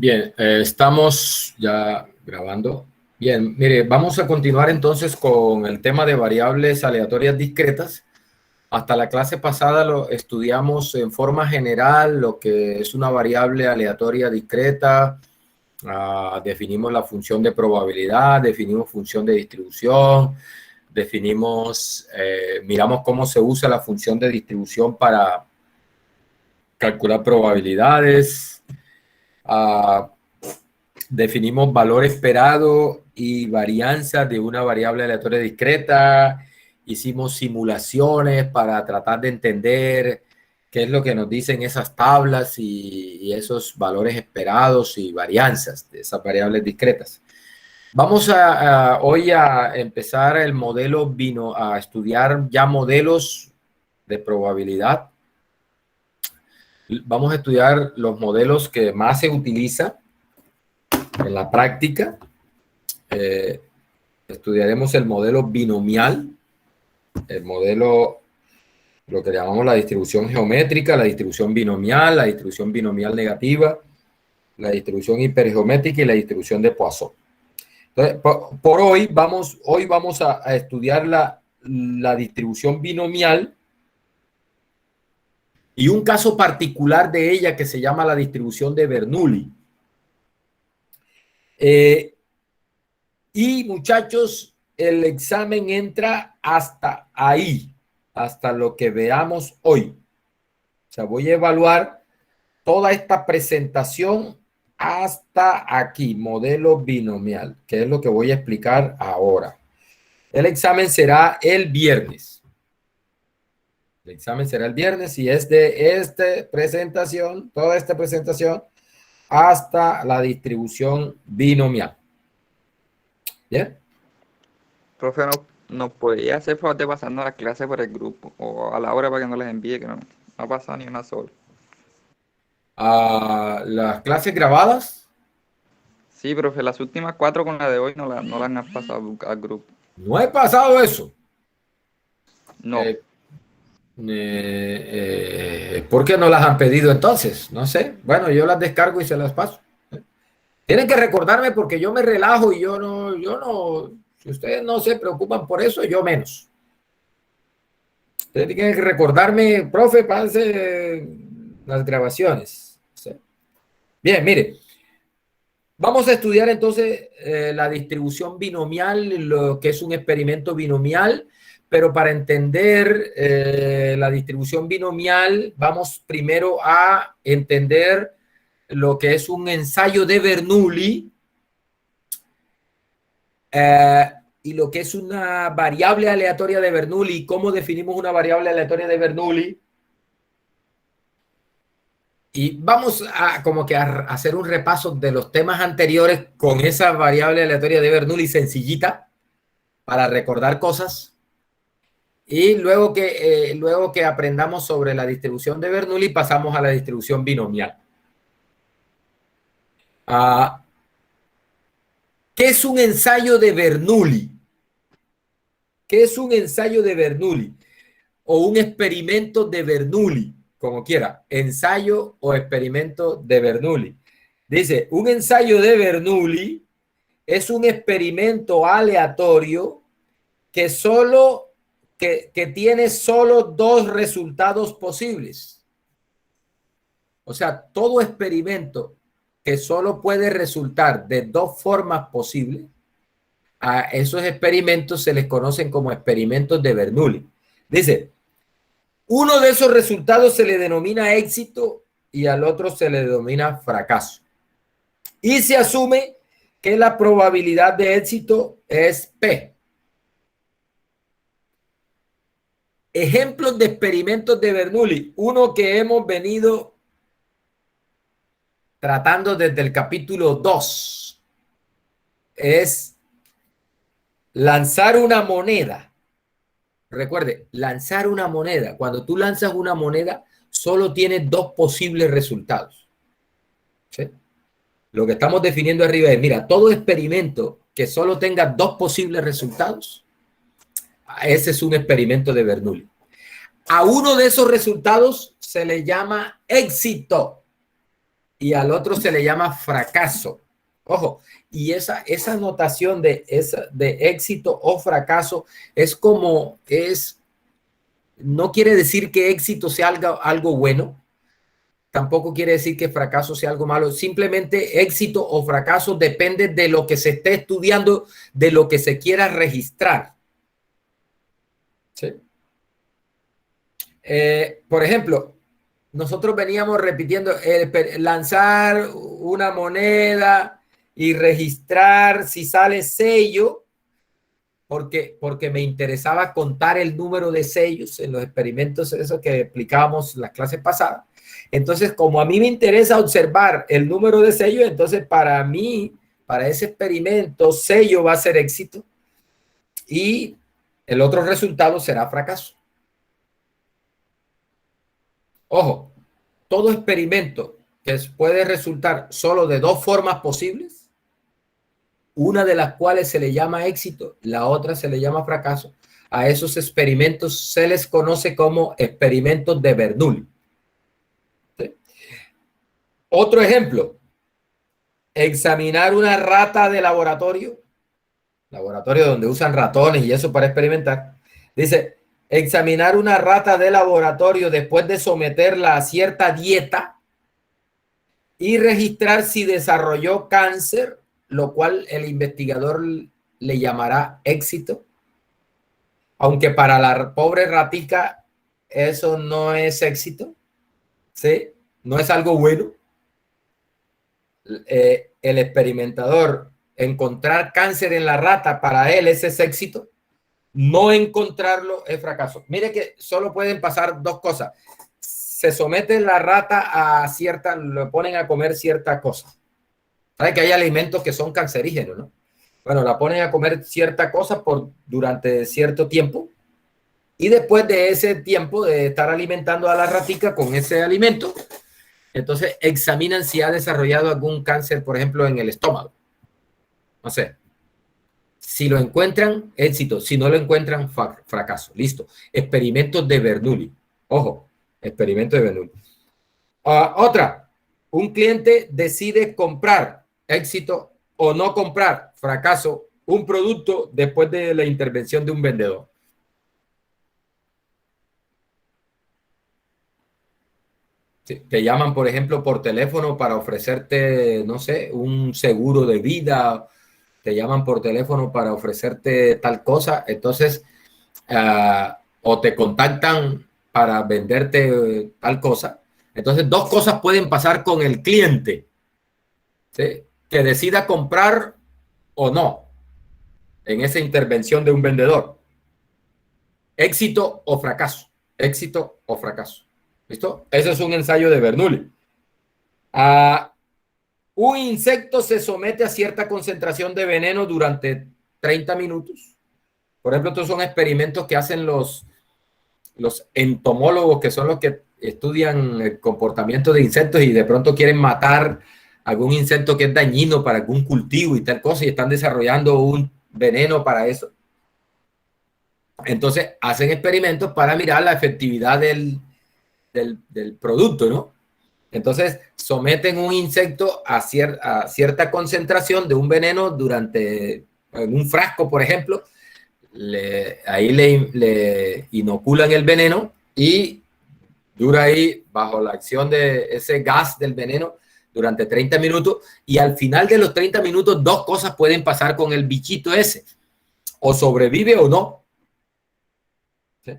Bien, estamos ya grabando. Bien, mire, vamos a continuar entonces con el tema de variables aleatorias discretas. Hasta la clase pasada lo estudiamos en forma general, lo que es una variable aleatoria discreta. Definimos la función de probabilidad, definimos función de distribución, miramos cómo se usa la función de distribución para calcular probabilidades. Definimos valor esperado y varianza de una variable aleatoria discreta. Hicimos simulaciones para tratar de entender qué es lo que nos dicen esas tablas y esos valores esperados y varianzas de esas variables discretas. Vamos hoy a empezar el modelo a estudiar ya modelos de probabilidad. Vamos a estudiar los modelos que más se utilizan en la práctica. Estudiaremos el modelo binomial, el modelo, lo que llamamos la distribución geométrica, la distribución binomial negativa, la distribución hipergeométrica y la distribución de Poisson. Entonces, por hoy vamos a estudiar la distribución binomial y un caso particular de ella que se llama la distribución de Bernoulli. Y muchachos, el examen entra hasta ahí, hasta lo que veamos hoy. O sea, voy a evaluar toda esta presentación hasta aquí, modelo binomial, que es lo que voy a explicar ahora. El examen será el viernes. El examen será el viernes y es de toda esta presentación, hasta la distribución binomial. ¿Bien? Profe, ¿nos podría hacer favor de pasarnos la clase por el grupo o a la hora para que nos las envíe, que no ha pasado ni una sola? Las clases grabadas. Sí, profe, las últimas 4 con la de hoy no las han pasado al grupo. No he pasado eso. No. ¿Por qué no las han pedido entonces? No sé. Bueno, yo las descargo y se las paso. Tienen que recordarme porque yo me relajo y yo no, si ustedes no se preocupan por eso, yo menos. Ustedes tienen que recordarme, profe, pase las grabaciones. ¿Sí? Bien, mire. Vamos a estudiar entonces la distribución binomial, lo que es un experimento binomial, pero para entender la distribución binomial, vamos primero a entender lo que es un ensayo de Bernoulli y lo que es una variable aleatoria de Bernoulli. ¿Cómo definimos una variable aleatoria de Bernoulli? Y vamos a hacer un repaso de los temas anteriores con esa variable aleatoria de Bernoulli sencillita para recordar cosas. Y luego que aprendamos sobre la distribución de Bernoulli, pasamos a la distribución binomial. ¿Qué es un ensayo de Bernoulli? ¿Qué es un ensayo de Bernoulli? O un experimento de Bernoulli, como quiera, ensayo o experimento de Bernoulli. Dice, un ensayo de Bernoulli es un experimento aleatorio que tiene solo dos resultados posibles. O sea, todo experimento que solo puede resultar de dos formas posibles, a esos experimentos se les conocen como experimentos de Bernoulli. Dice, uno de esos resultados se le denomina éxito y al otro se le denomina fracaso. Y se asume que la probabilidad de éxito es P. Ejemplos de experimentos de Bernoulli. Uno que hemos venido tratando desde el capítulo 2 es lanzar una moneda. Recuerde, lanzar una moneda. Cuando tú lanzas una moneda, solo tienes dos posibles resultados. ¿Sí? Lo que estamos definiendo arriba es, mira, todo experimento que solo tenga dos posibles resultados, ese es un experimento de Bernoulli. A uno de esos resultados se le llama éxito. y al otro se le llama fracaso. Ojo, y esa notación de éxito o fracaso es como no quiere decir que éxito sea algo bueno, tampoco quiere decir que fracaso sea algo malo, simplemente éxito o fracaso depende de lo que se esté estudiando, de lo que se quiera registrar. ¿Sí? Por ejemplo, nosotros veníamos repitiendo lanzar una moneda y registrar si sale sello, porque me interesaba contar el número de sellos en los experimentos, eso que explicábamos en las clases pasadas. Entonces, como a mí me interesa observar el número de sellos, entonces para mí, para ese experimento, sello va a ser éxito y el otro resultado será fracaso. Ojo, todo experimento que puede resultar solo de dos formas posibles, una de las cuales se le llama éxito, la otra se le llama fracaso, a esos experimentos se les conoce como experimentos de Bernoulli. ¿Sí? Otro ejemplo, examinar una rata de laboratorio donde usan ratones y eso para experimentar. Dice, examinar una rata de laboratorio después de someterla a cierta dieta y registrar si desarrolló cáncer, lo cual el investigador le llamará éxito. Aunque para la pobre ratica eso no es éxito, ¿sí? No es algo bueno. El experimentador, encontrar cáncer en la rata, para él ese es éxito. No encontrarlo es fracaso. Mire que solo pueden pasar dos cosas. Se somete la rata a le ponen a comer cierta cosa. ¿Sabe que hay alimentos que son cancerígenos, no? Bueno, la ponen a comer cierta cosa durante cierto tiempo y después de ese tiempo de estar alimentando a la ratica con ese alimento, entonces examinan si ha desarrollado algún cáncer, por ejemplo, en el estómago. No sé. Si lo encuentran, éxito. Si no lo encuentran, fracaso. Listo. Experimentos de Bernoulli. Ojo, experimento de Bernoulli. Otra. Un cliente decide comprar, éxito, o no comprar, fracaso, un producto después de la intervención de un vendedor. Sí, te llaman, por ejemplo, por teléfono para ofrecerte, no sé, un seguro de vida. Te llaman por teléfono para ofrecerte tal cosa. Entonces, o te contactan para venderte tal cosa. Entonces, dos cosas pueden pasar con el cliente, ¿sí? Que decida comprar o no en esa intervención de un vendedor. Éxito o fracaso. Éxito o fracaso. ¿Listo? Ese es un ensayo de Bernoulli. Un insecto se somete a cierta concentración de veneno durante 30 minutos. Por ejemplo, estos son experimentos que hacen los entomólogos, que son los que estudian el comportamiento de insectos y de pronto quieren matar algún insecto que es dañino para algún cultivo y tal cosa, y están desarrollando un veneno para eso. Entonces hacen experimentos para mirar la efectividad del producto, ¿no? Entonces someten un insecto a cierta concentración de un veneno en un frasco, por ejemplo. Ahí le inoculan el veneno y dura ahí bajo la acción de ese gas del veneno durante 30 minutos, y al final de los 30 minutos dos cosas pueden pasar con el bichito ese: o sobrevive o no. ¿Sí?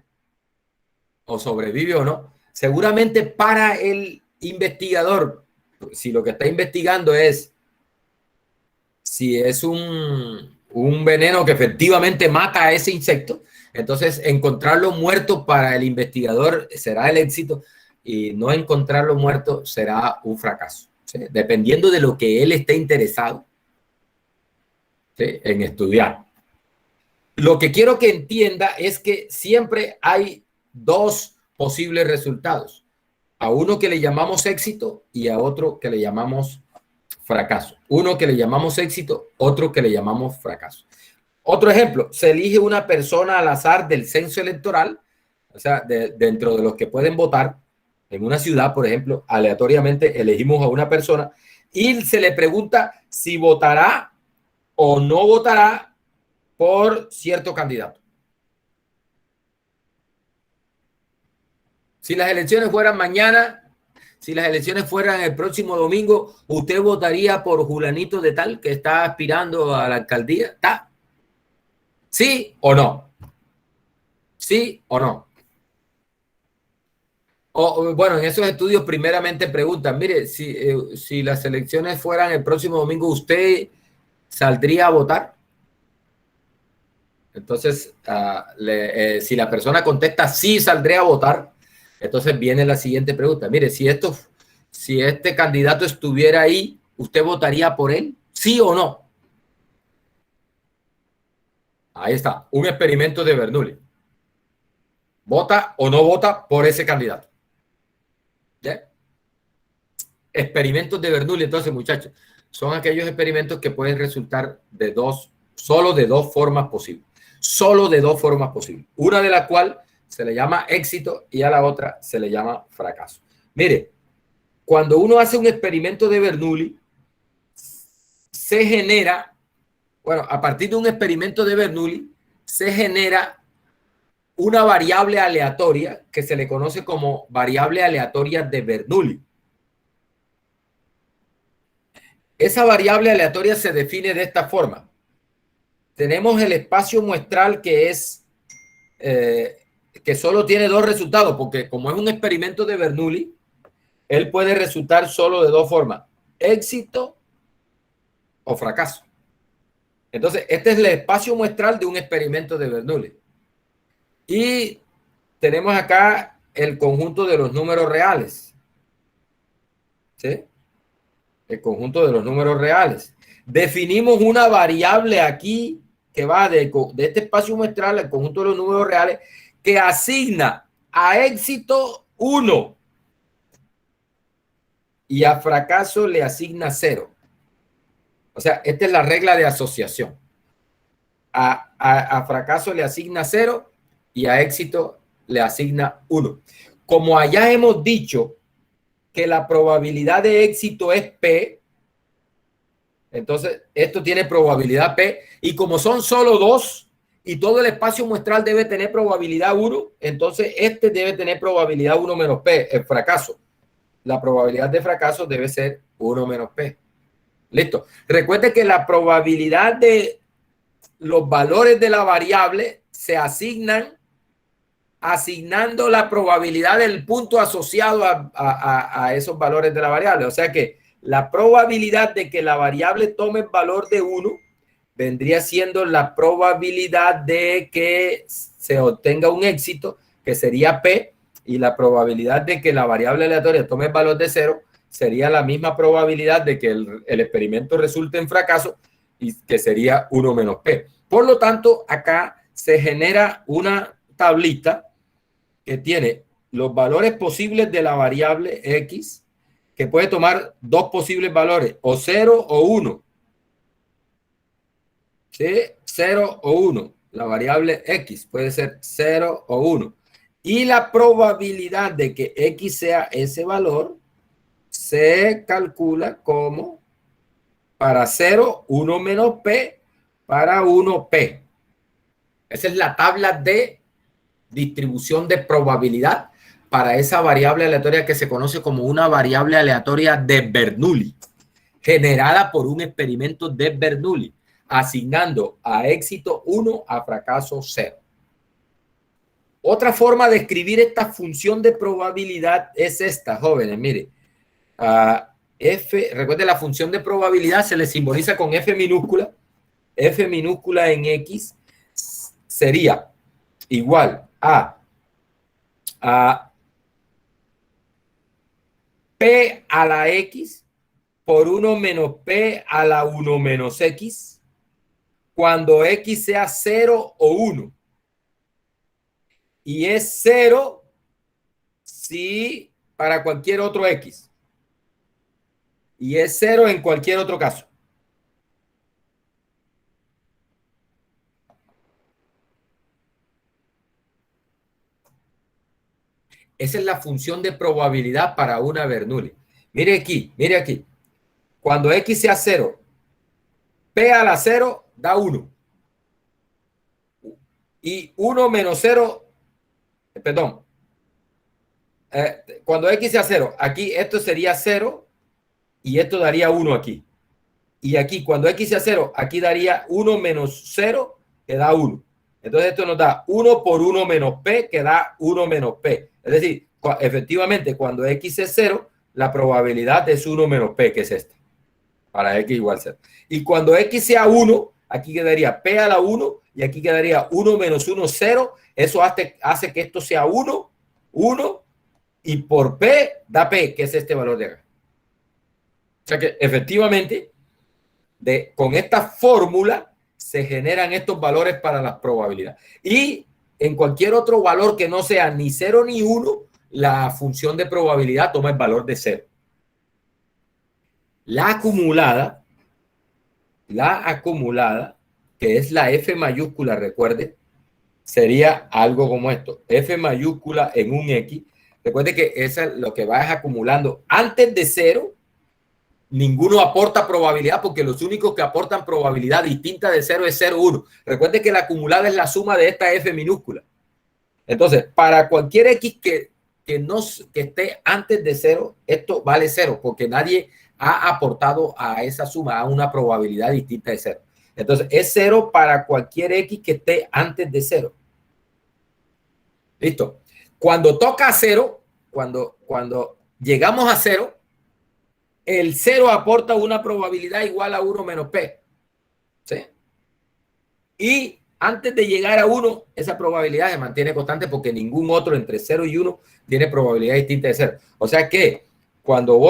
O sobrevive o no. Seguramente para el investigador, si lo que está investigando es si es un veneno que efectivamente mata a ese insecto, entonces encontrarlo muerto para el investigador será el éxito, y no encontrarlo muerto será un fracaso, ¿sí? Dependiendo de lo que él esté interesado, ¿sí?, en estudiar. Lo que quiero que entienda es que siempre hay dos posibles resultados: a uno que le llamamos éxito y a otro que le llamamos fracaso. Uno que le llamamos éxito, otro que le llamamos fracaso. Otro ejemplo: se elige una persona al azar del censo electoral, o sea, dentro de los que pueden votar, en una ciudad, por ejemplo, aleatoriamente elegimos a una persona y se le pregunta si votará o no votará por cierto candidato. Si las elecciones fueran mañana, si las elecciones fueran el próximo domingo, ¿usted votaría por Julanito de tal que está aspirando a la alcaldía? ¿Está? ¿Sí o no? ¿Sí o no? Bueno, en esos estudios primeramente preguntan, mire, si las elecciones fueran el próximo domingo, ¿usted saldría a votar? Entonces, si la persona contesta sí, saldré a votar, entonces viene la siguiente pregunta. Mire, si este candidato estuviera ahí, ¿usted votaría por él? ¿Sí o no? Ahí está, un experimento de Bernoulli. ¿Vota o no vota por ese candidato? ¿Ya? Experimentos de Bernoulli, entonces, muchachos, son aquellos experimentos que pueden resultar solo de dos formas posibles. Solo de dos formas posibles. Una de las cuales se le llama éxito y a la otra se le llama fracaso. Mire, cuando uno hace un experimento de Bernoulli, se genera, bueno, a partir de un experimento de Bernoulli, se genera una variable aleatoria que se le conoce como variable aleatoria de Bernoulli. Esa variable aleatoria se define de esta forma. Tenemos el espacio muestral que solo tiene dos resultados, porque como es un experimento de Bernoulli, él puede resultar solo de dos formas, éxito o fracaso. Entonces, este es el espacio muestral de un experimento de Bernoulli. Y tenemos acá el conjunto de los números reales. ¿Sí? El conjunto de los números reales. Definimos una variable aquí que va de este espacio muestral al conjunto de los números reales que asigna a éxito 1 y a fracaso le asigna 0. O sea, esta es la regla de asociación. A fracaso le asigna 0 y a éxito le asigna 1. Como allá hemos dicho que la probabilidad de éxito es P, entonces esto tiene probabilidad P, y como son solo dos y todo el espacio muestral debe tener probabilidad 1, entonces este debe tener probabilidad 1 menos P, el fracaso. La probabilidad de fracaso debe ser 1 menos P. Listo. Recuerde que la probabilidad de los valores de la variable se asignan asignando la probabilidad del punto asociado a esos valores de la variable. O sea que la probabilidad de que la variable tome el valor de 1 vendría siendo la probabilidad de que se obtenga un éxito, que sería P, y la probabilidad de que la variable aleatoria tome el valor de 0 sería la misma probabilidad de que el experimento resulte en fracaso, y que sería 1 menos P. Por lo tanto, acá se genera una tablita que tiene los valores posibles de la variable X, que puede tomar dos posibles valores, o 0 o 1. ¿Sí? 0 o 1. La variable X puede ser 0 o 1. Y la probabilidad de que X sea ese valor se calcula como para 0, 1 menos P, para 1, P. Esa es la tabla de distribución de probabilidad para esa variable aleatoria que se conoce como una variable aleatoria de Bernoulli, generada por un experimento de Bernoulli, asignando a éxito 1, a fracaso 0. Otra forma de escribir esta función de probabilidad es esta, jóvenes, mire. Recuerden, la función de probabilidad se le simboliza con F minúscula. F minúscula en X sería igual a P a la X por 1 menos P a la 1 menos X cuando X sea 0 o 1. Y es 0 si para cualquier otro X. Y es 0 en cualquier otro caso. Esa es la función de probabilidad para una Bernoulli. Mire aquí, mire aquí. Cuando X sea 0, P a la 0 da 1. Y 1 menos 0, perdón, cuando X sea 0, aquí esto sería 0 y esto daría 1 aquí. Y aquí, cuando X sea 0, aquí daría 1 menos 0, que da 1. Entonces esto nos da 1 por 1 menos P, que da 1 menos P. Es decir, efectivamente, cuando X es 0, la probabilidad es 1 menos P, que es esta, para X igual 0. Y cuando X sea 1, aquí quedaría P a la 1, y aquí quedaría 1 menos 1, 0. Eso hace que esto sea 1, 1, y por P da P, que es este valor de acá. O sea que efectivamente, con esta fórmula se generan estos valores para las probabilidades. Y en cualquier otro valor que no sea ni 0 ni 1, la función de probabilidad toma el valor de 0. La acumulada, que es la F mayúscula, recuerde, sería algo como esto. F mayúscula en un X. Recuerde que esa es lo que vas acumulando antes de 0. Ninguno aporta probabilidad porque los únicos que aportan probabilidad distinta de 0 es 0, 1. Recuerde que la acumulada es la suma de esta F minúscula. Entonces, para cualquier X que esté antes de 0, esto vale 0 porque nadie ha aportado a esa suma a una probabilidad distinta de 0. Entonces, es 0 para cualquier X que esté antes de 0. ¿Listo? Cuando toca 0, cuando llegamos a 0, el 0 aporta una probabilidad igual a 1 menos P. ¿Sí? Y antes de llegar a 1, esa probabilidad se mantiene constante porque ningún otro entre 0 y 1 tiene probabilidad distinta de 0. O sea que cuando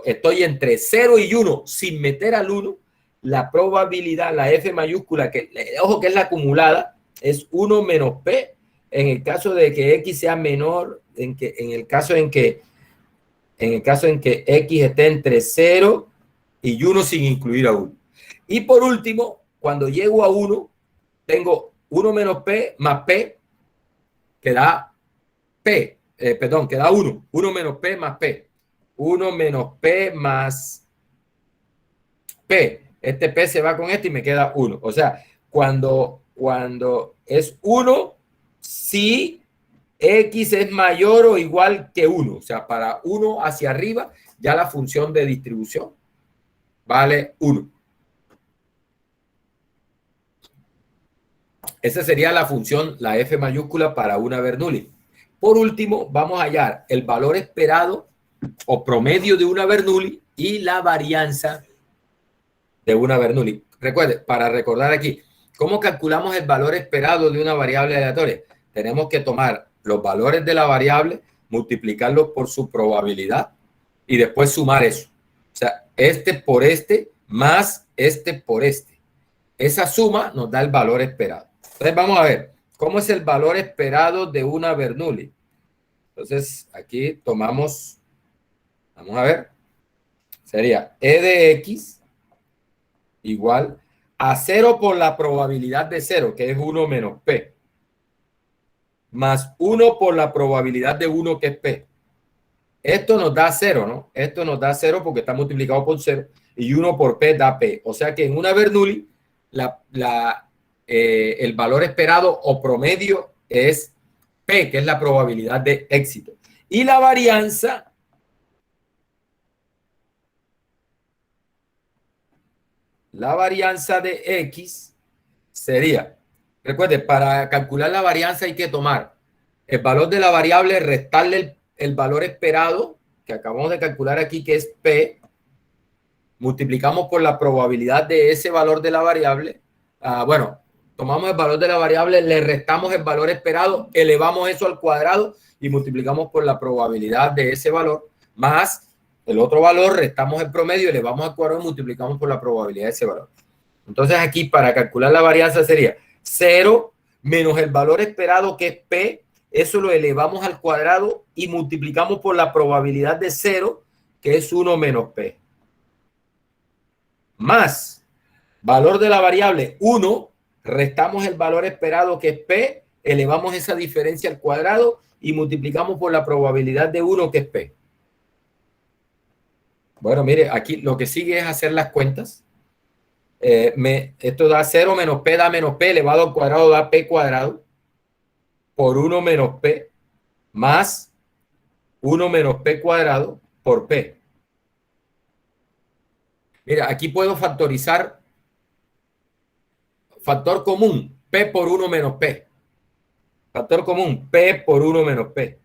estoy entre 0 y 1 sin meter al 1, la probabilidad, la F mayúscula, que ojo que es la acumulada, es 1 menos P en el caso de que X sea menor, en el caso en que X esté entre 0 y 1 sin incluir a 1. Y por último, cuando llego a 1, tengo 1 menos P más P, que da P, que da 1. 1 menos P más P. 1 menos P más P. Este P se va con este y me queda 1. O sea, cuando es 1, sí, X es mayor o igual que 1. O sea, para 1 hacia arriba, ya la función de distribución vale 1. Esa sería la función, la F mayúscula para una Bernoulli. Por último, vamos a hallar el valor esperado o promedio de una Bernoulli y la varianza de una Bernoulli. Recuerde, para recordar aquí, ¿cómo calculamos el valor esperado de una variable aleatoria? Tenemos que tomar los valores de la variable, multiplicarlos por su probabilidad y después sumar eso. O sea, este por este más este por este. Esa suma nos da el valor esperado. Entonces vamos a ver, ¿cómo es el valor esperado de una Bernoulli? Entonces aquí tomamos, vamos a ver, sería E de X igual a 0 por la probabilidad de 0, que es 1 menos P, más 1 por la probabilidad de 1, que es P. Esto nos da 0, ¿no? Esto nos da 0 porque está multiplicado por 0 y 1 por P da P. O sea que en una Bernoulli el valor esperado o promedio es P, que es la probabilidad de éxito. Y la varianza de X sería, recuerde, para calcular la varianza hay que tomar el valor de la variable, restarle el valor esperado, que acabamos de calcular aquí, que es P, multiplicamos por la probabilidad de ese valor de la variable. Bueno, tomamos el valor de la variable, le restamos el valor esperado, elevamos eso al cuadrado y multiplicamos por la probabilidad de ese valor, más el otro valor, restamos el promedio, elevamos al cuadrado y multiplicamos por la probabilidad de ese valor. Entonces aquí para calcular la varianza sería 0 menos el valor esperado, que es P, eso lo elevamos al cuadrado y multiplicamos por la probabilidad de 0, que es 1 menos P. Más valor de la variable 1, restamos el valor esperado, que es P, elevamos esa diferencia al cuadrado y multiplicamos por la probabilidad de 1, que es P. Bueno, mire, aquí lo que sigue es hacer las cuentas. Esto da 0 menos P, da menos P elevado al cuadrado, da P cuadrado, por 1 menos P, más 1 menos P cuadrado por P. Mira, aquí puedo factorizar factor común, P por 1 menos P. Factor común, P por 1 menos P.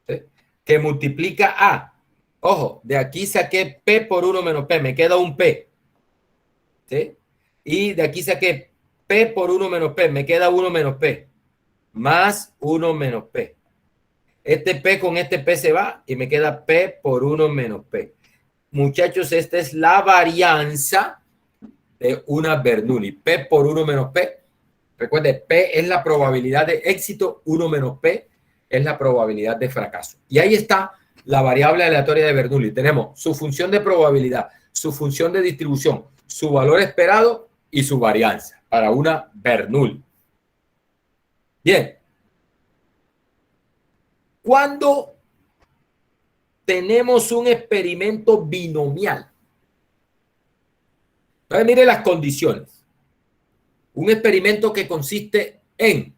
¿Sí? Que multiplica A. Ojo, de aquí saqué P por 1 menos P, me queda un P. ¿Sí? Y de aquí saqué P por 1 menos P, me queda 1 menos P. Más 1 menos P. Este P con este P se va y me queda P por 1 menos P. Muchachos, esta es la varianza de una Bernoulli. P por 1 menos P. Recuerde, P es la probabilidad de éxito, 1 menos P es la probabilidad de fracaso. Y ahí está la variable aleatoria de Bernoulli. Tenemos su función de probabilidad, su función de distribución, su valor esperado y su varianza para una Bernoulli. Bien. Cuando tenemos un experimento binomial, entonces mire las condiciones. Un experimento que consiste en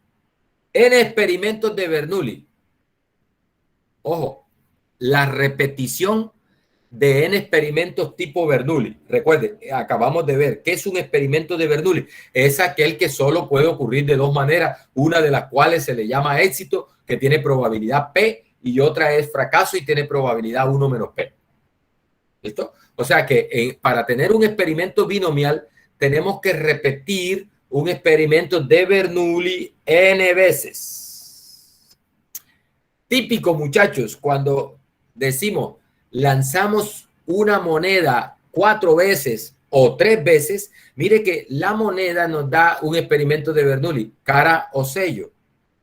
n experimentos de Bernoulli. Ojo, la repetición de n experimentos tipo Bernoulli. Recuerde, acabamos de ver qué es un experimento de Bernoulli. Es aquel que solo puede ocurrir de dos maneras, una de las cuales se le llama éxito, que tiene probabilidad P, y otra es fracaso y tiene probabilidad 1 menos P. ¿Listo? O sea que para tener un experimento binomial tenemos que repetir un experimento de Bernoulli n veces. Típico, muchachos, cuando decimos lanzamos una moneda 4 veces o 3 veces, mire que la moneda nos da un experimento de Bernoulli, cara o sello,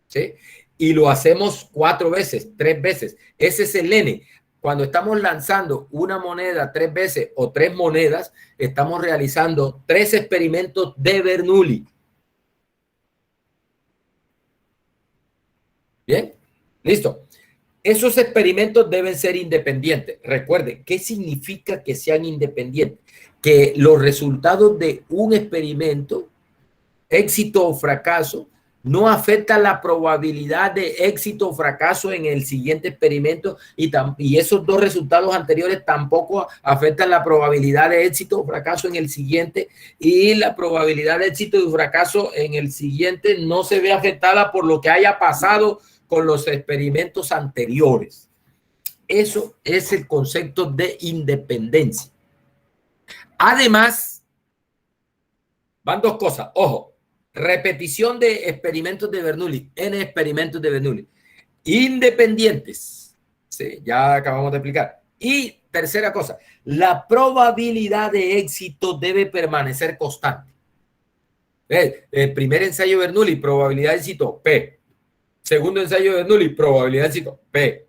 ¿sí? Y lo hacemos 4 veces, 3 veces. Ese es el N. Cuando estamos lanzando una moneda 3 veces o 3 monedas, estamos realizando 3 experimentos de Bernoulli. Bien, listo. Esos experimentos deben ser independientes. Recuerden, ¿qué significa que sean independientes? Que los resultados de un experimento, éxito o fracaso, no afectan la probabilidad de éxito o fracaso en el siguiente experimento y esos dos resultados anteriores tampoco afectan la probabilidad de éxito o fracaso en el siguiente, y la probabilidad de éxito y fracaso en el siguiente no se ve afectada por lo que haya pasado con los experimentos anteriores. Eso es el concepto de independencia. Además, van dos cosas. Ojo, repetición de experimentos de Bernoulli, n experimentos de Bernoulli, independientes. Sí, ya acabamos de explicar. Y tercera cosa, la probabilidad de éxito debe permanecer constante. El primer ensayo de Bernoulli, probabilidad de éxito, P. Segundo ensayo de Bernoulli, probabilidad de éxito, P.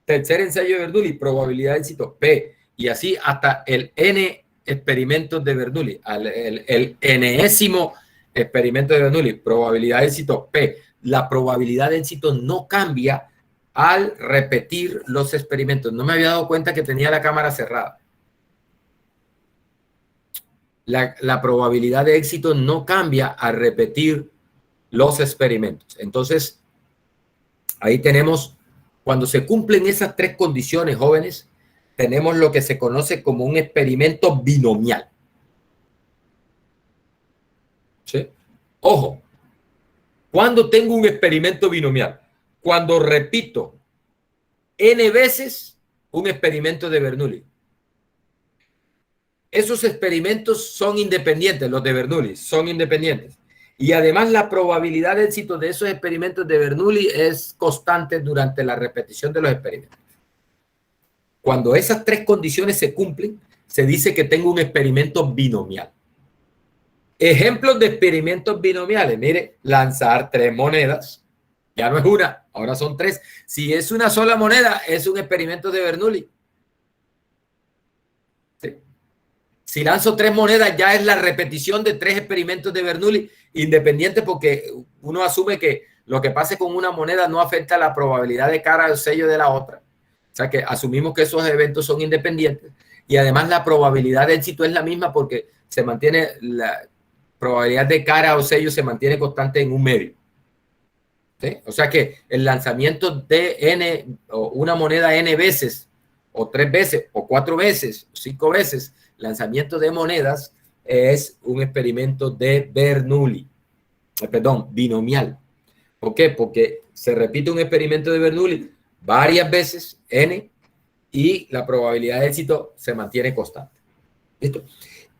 Tercer ensayo de Bernoulli, probabilidad de éxito, P. Y así hasta el N experimentos de Bernoulli, el enésimo experimento de Bernoulli, probabilidad de éxito, P. La probabilidad de éxito no cambia al repetir los experimentos. No me había dado cuenta que tenía la cámara cerrada. La probabilidad de éxito no cambia al repetir los experimentos. Entonces, ahí tenemos, cuando se cumplen esas 3 condiciones, jóvenes, tenemos lo que se conoce como un experimento binomial. ¿Sí? Ojo, ¿cuándo tengo un experimento binomial? Cuando repito n veces un experimento de Bernoulli. Esos experimentos son independientes, los de Bernoulli son independientes. Y además la probabilidad de éxito de esos experimentos de Bernoulli es constante durante la repetición de los experimentos. Cuando esas 3 condiciones se cumplen, se dice que tengo un experimento binomial. Ejemplos de experimentos binomiales. Mire, lanzar 3 monedas. Ya no es una, ahora son 3. Si es una sola moneda, es un experimento de Bernoulli. ¿Sí? Si lanzo 3 monedas, ya es la repetición de 3 experimentos de Bernoulli, independiente, porque uno asume que lo que pase con una moneda no afecta la probabilidad de cara al sello de la otra. O sea que asumimos que esos eventos son independientes y además la probabilidad de éxito es la misma porque se mantiene la probabilidad de cara o sello se mantiene constante en un medio. ¿Sí? O sea que el lanzamiento de N o una moneda N veces o 3 veces o 4 veces o 5 veces lanzamiento de monedas es un experimento de Bernoulli, perdón, binomial. ¿Por qué? Porque se repite un experimento de Bernoulli varias veces, N, y la probabilidad de éxito se mantiene constante. ¿Listo?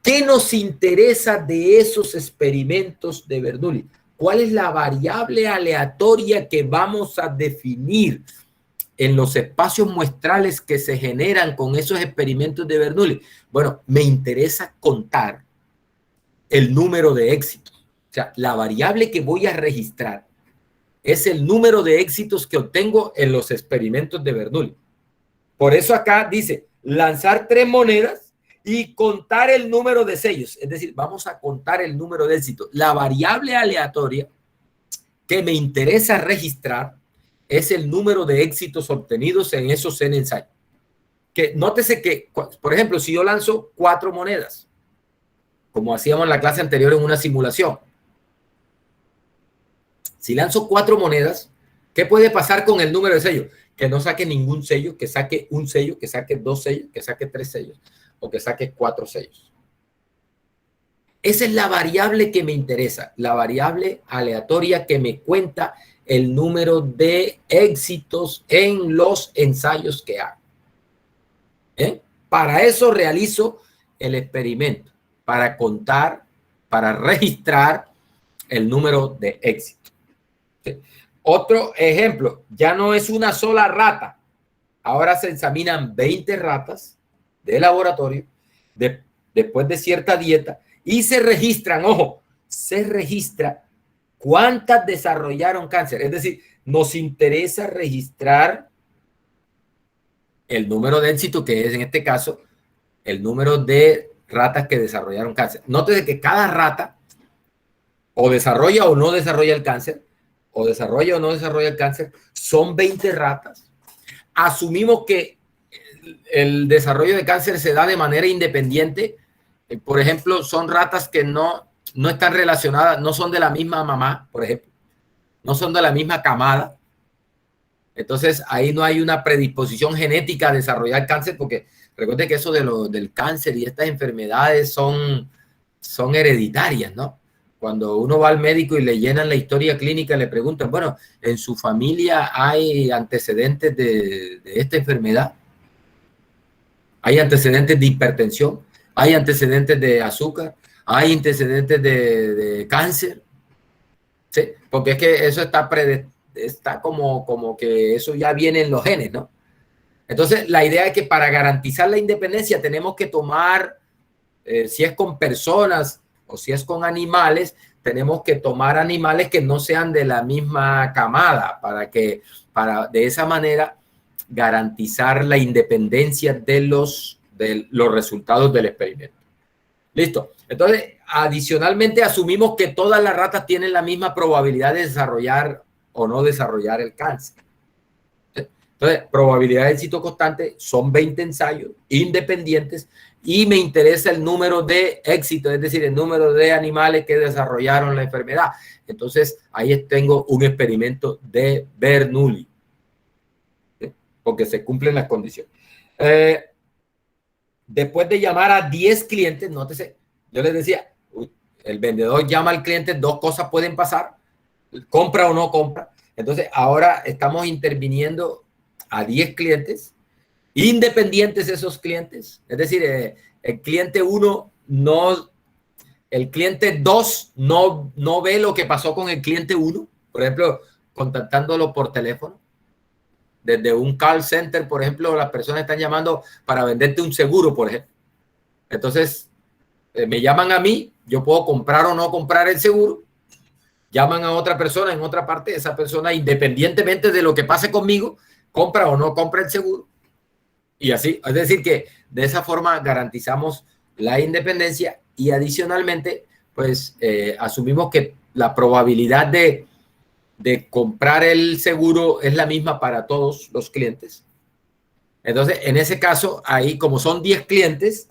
¿Qué nos interesa de esos experimentos de Bernoulli? ¿Cuál es la variable aleatoria que vamos a definir en los espacios muestrales que se generan con esos experimentos de Bernoulli? Bueno, me interesa contar el número de éxitos. O sea, la variable que voy a registrar es el número de éxitos que obtengo en los experimentos de Bernoulli. Por eso acá dice lanzar 3 monedas y contar el número de sellos. Es decir, vamos a contar el número de éxitos. La variable aleatoria que me interesa registrar es el número de éxitos obtenidos en esos N ensayos. Que nótese que, por ejemplo, si yo lanzo 4 monedas, como hacíamos en la clase anterior en una simulación, si lanzo 4 monedas, ¿qué puede pasar con el número de sellos? Que no saque ningún sello, que saque un sello, que saque 2 sellos, que saque 3 sellos o que saque 4 sellos. Esa es la variable que me interesa, la variable aleatoria que me cuenta el número de éxitos en los ensayos que hago. Para eso realizo el experimento, para contar, para registrar el número de éxitos. ¿Sí? Otro ejemplo, ya no es una sola rata. Ahora se examinan 20 ratas de laboratorio después de cierta dieta y se registran, ojo, se registra cuántas desarrollaron cáncer. Es decir, nos interesa registrar el número de éxito, que es en este caso el número de ratas que desarrollaron cáncer. Nótese que cada rata o desarrolla o no desarrolla el cáncer, o desarrolla o no desarrolla el cáncer, son 20 ratas. Asumimos que el desarrollo de cáncer se da de manera independiente. Por ejemplo, son ratas que no están relacionadas, no son de la misma mamá, por ejemplo, no son de la misma camada. Entonces, ahí no hay una predisposición genética a desarrollar cáncer, porque recuerde que eso del cáncer y estas enfermedades son hereditarias, ¿no? Cuando uno va al médico y le llenan la historia clínica, le preguntan, bueno, ¿en su familia hay antecedentes de esta enfermedad? ¿Hay antecedentes de hipertensión? ¿Hay antecedentes de azúcar? ¿Hay antecedentes de cáncer? ¿Sí? Porque es que eso está como que eso ya viene en los genes, ¿no? Entonces, la idea es que para garantizar la independencia tenemos que tomar, si es con personas o si es con animales, tenemos que tomar animales que no sean de la misma camada para de esa manera garantizar la independencia de los resultados del experimento. Listo. Entonces, adicionalmente asumimos que todas las ratas tienen la misma probabilidad de desarrollar o no desarrollar el cáncer. Entonces, probabilidad de éxito constante son 20 ensayos independientes y me interesa el número de éxitos, es decir, el número de animales que desarrollaron la enfermedad. Entonces, ahí tengo un experimento de Bernoulli, ¿sí? Porque se cumplen las condiciones. Después de llamar a 10 clientes, nótese, yo les decía, el vendedor llama al cliente, 2 cosas pueden pasar, compra o no compra. Entonces, ahora estamos interviniendo a 10 clientes, independientes esos clientes. Es decir, el cliente 1 el cliente 2 no ve lo que pasó con el cliente 1, por ejemplo, contactándolo por teléfono. Desde un call center, por ejemplo, las personas están llamando para venderte un seguro, por ejemplo. Entonces, me llaman a mí, yo puedo comprar o no comprar el seguro. Llaman a otra persona en otra parte, esa persona, independientemente de lo que pase conmigo, compra o no compra el seguro. Y así, es decir, que de esa forma garantizamos la independencia y adicionalmente, pues asumimos que la probabilidad de de comprar el seguro es la misma para todos los clientes. Entonces, en ese caso, ahí como son 10 clientes,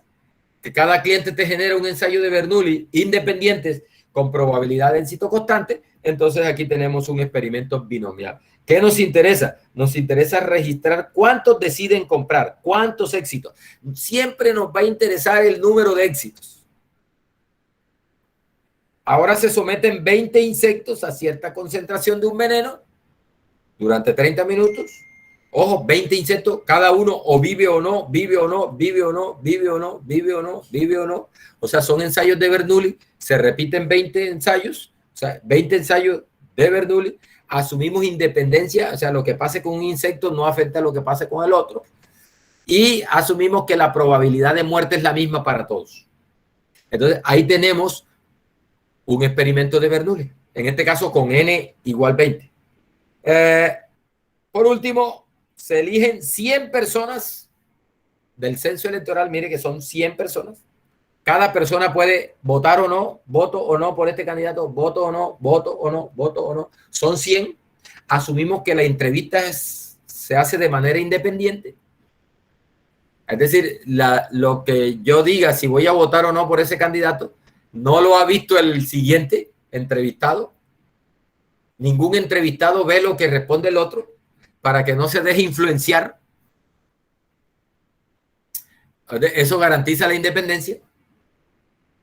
que cada cliente te genera un ensayo de Bernoulli independientes con probabilidad de éxito constante, entonces aquí tenemos un experimento binomial. ¿Qué nos interesa? Nos interesa registrar cuántos deciden comprar, cuántos éxitos. Siempre nos va a interesar el número de éxitos. Ahora se someten 20 insectos a cierta concentración de un veneno durante 30 minutos. Ojo, 20 insectos, cada uno o vive o no, vive o no, vive o no, vive o no, vive o no, vive o no. O sea, son ensayos de Bernoulli, se repiten 20 ensayos, o sea, 20 ensayos de Bernoulli. Asumimos independencia, o sea, lo que pase con un insecto no afecta a lo que pase con el otro. Y asumimos que la probabilidad de muerte es la misma para todos. Entonces, ahí tenemos un experimento de Bernoulli, en este caso con n igual 20. Por último, se eligen 100 personas del censo electoral. Mire que son 100 personas. Cada persona puede votar o no, voto o no por este candidato, voto o no, voto o no, voto o no. Son 100. Asumimos que la entrevista se hace de manera independiente. Es decir, lo que yo diga, si voy a votar o no por ese candidato, no lo ha visto el siguiente entrevistado. Ningún entrevistado ve lo que responde el otro para que no se deje influenciar. Eso garantiza la independencia.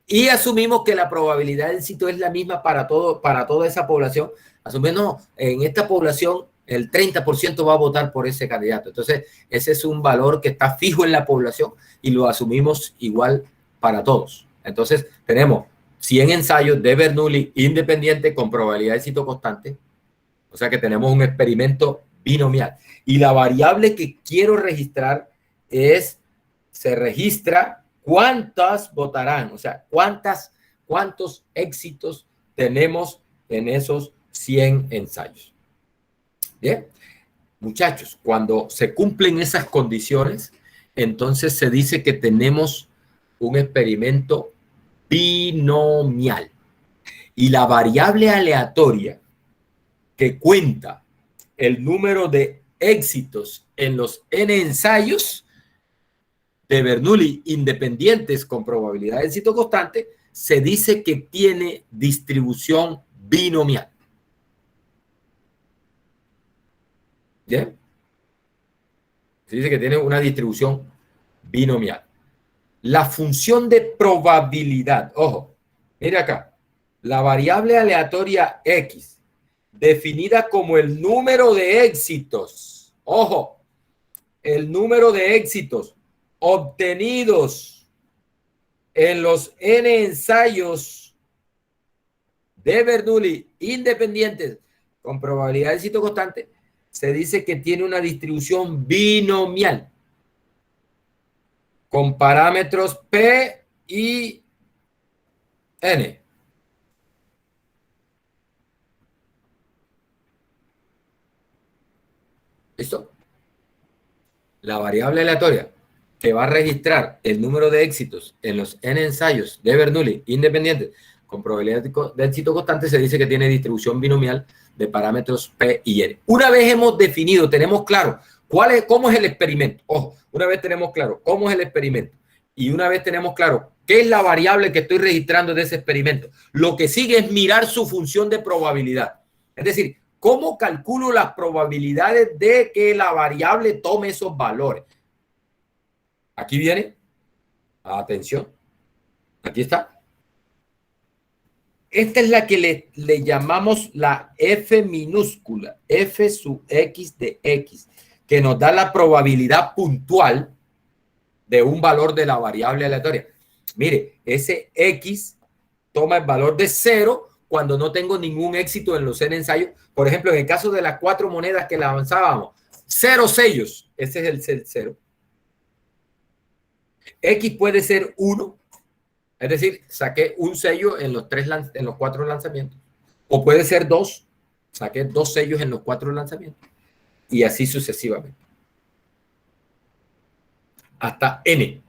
Y asumimos que la probabilidad de éxito es la misma para toda esa población. Asumimos, en esta población, el 30% va a votar por ese candidato. Entonces, ese es un valor que está fijo en la población y lo asumimos igual para todos. Entonces, tenemos 100 ensayos de Bernoulli independiente con probabilidad de éxito constante. O sea que tenemos un experimento binomial. Y la variable que quiero registrar se registra cuántas votarán, o sea, cuántos éxitos tenemos en esos 100 ensayos. Bien, muchachos, cuando se cumplen esas condiciones, entonces se dice que tenemos un experimento binomial. Y la variable aleatoria que cuenta el número de éxitos en los n ensayos de Bernoulli independientes con probabilidad de éxito constante, se dice que tiene distribución binomial. ¿Bien? Se dice que tiene una distribución binomial. La función de probabilidad, ojo, mira acá, la variable aleatoria X, definida como el número de éxitos, ojo, el número de éxitos obtenidos en los n ensayos de Bernoulli independientes con probabilidad de éxito constante, se dice que tiene una distribución binomial con parámetros P y N. ¿Listo? La variable aleatoria que va a registrar el número de éxitos en los n ensayos de Bernoulli independientes con probabilidad de éxito constante se dice que tiene distribución binomial de parámetros P y N. Una vez hemos definido, tenemos claro cómo es el experimento. Ojo, una vez tenemos claro cómo es el experimento y una vez tenemos claro qué es la variable que estoy registrando de ese experimento, lo que sigue es mirar su función de probabilidad. Es decir, ¿cómo calculo las probabilidades de que la variable tome esos valores? Aquí viene, atención, aquí está. Esta es la que le llamamos la F minúscula, F sub X de X, que nos da la probabilidad puntual de un valor de la variable aleatoria. Mire, ese X toma el valor de 0 cuando no tengo ningún éxito en los n ensayos. Por ejemplo, en el caso de las 4 monedas que lanzábamos, 0 sellos, ese es el 0. X puede ser 1, es decir, saqué un sello en los 4 lanzamientos. O puede ser 2, saqué 2 sellos en los 4 lanzamientos. Y así sucesivamente. Hasta N.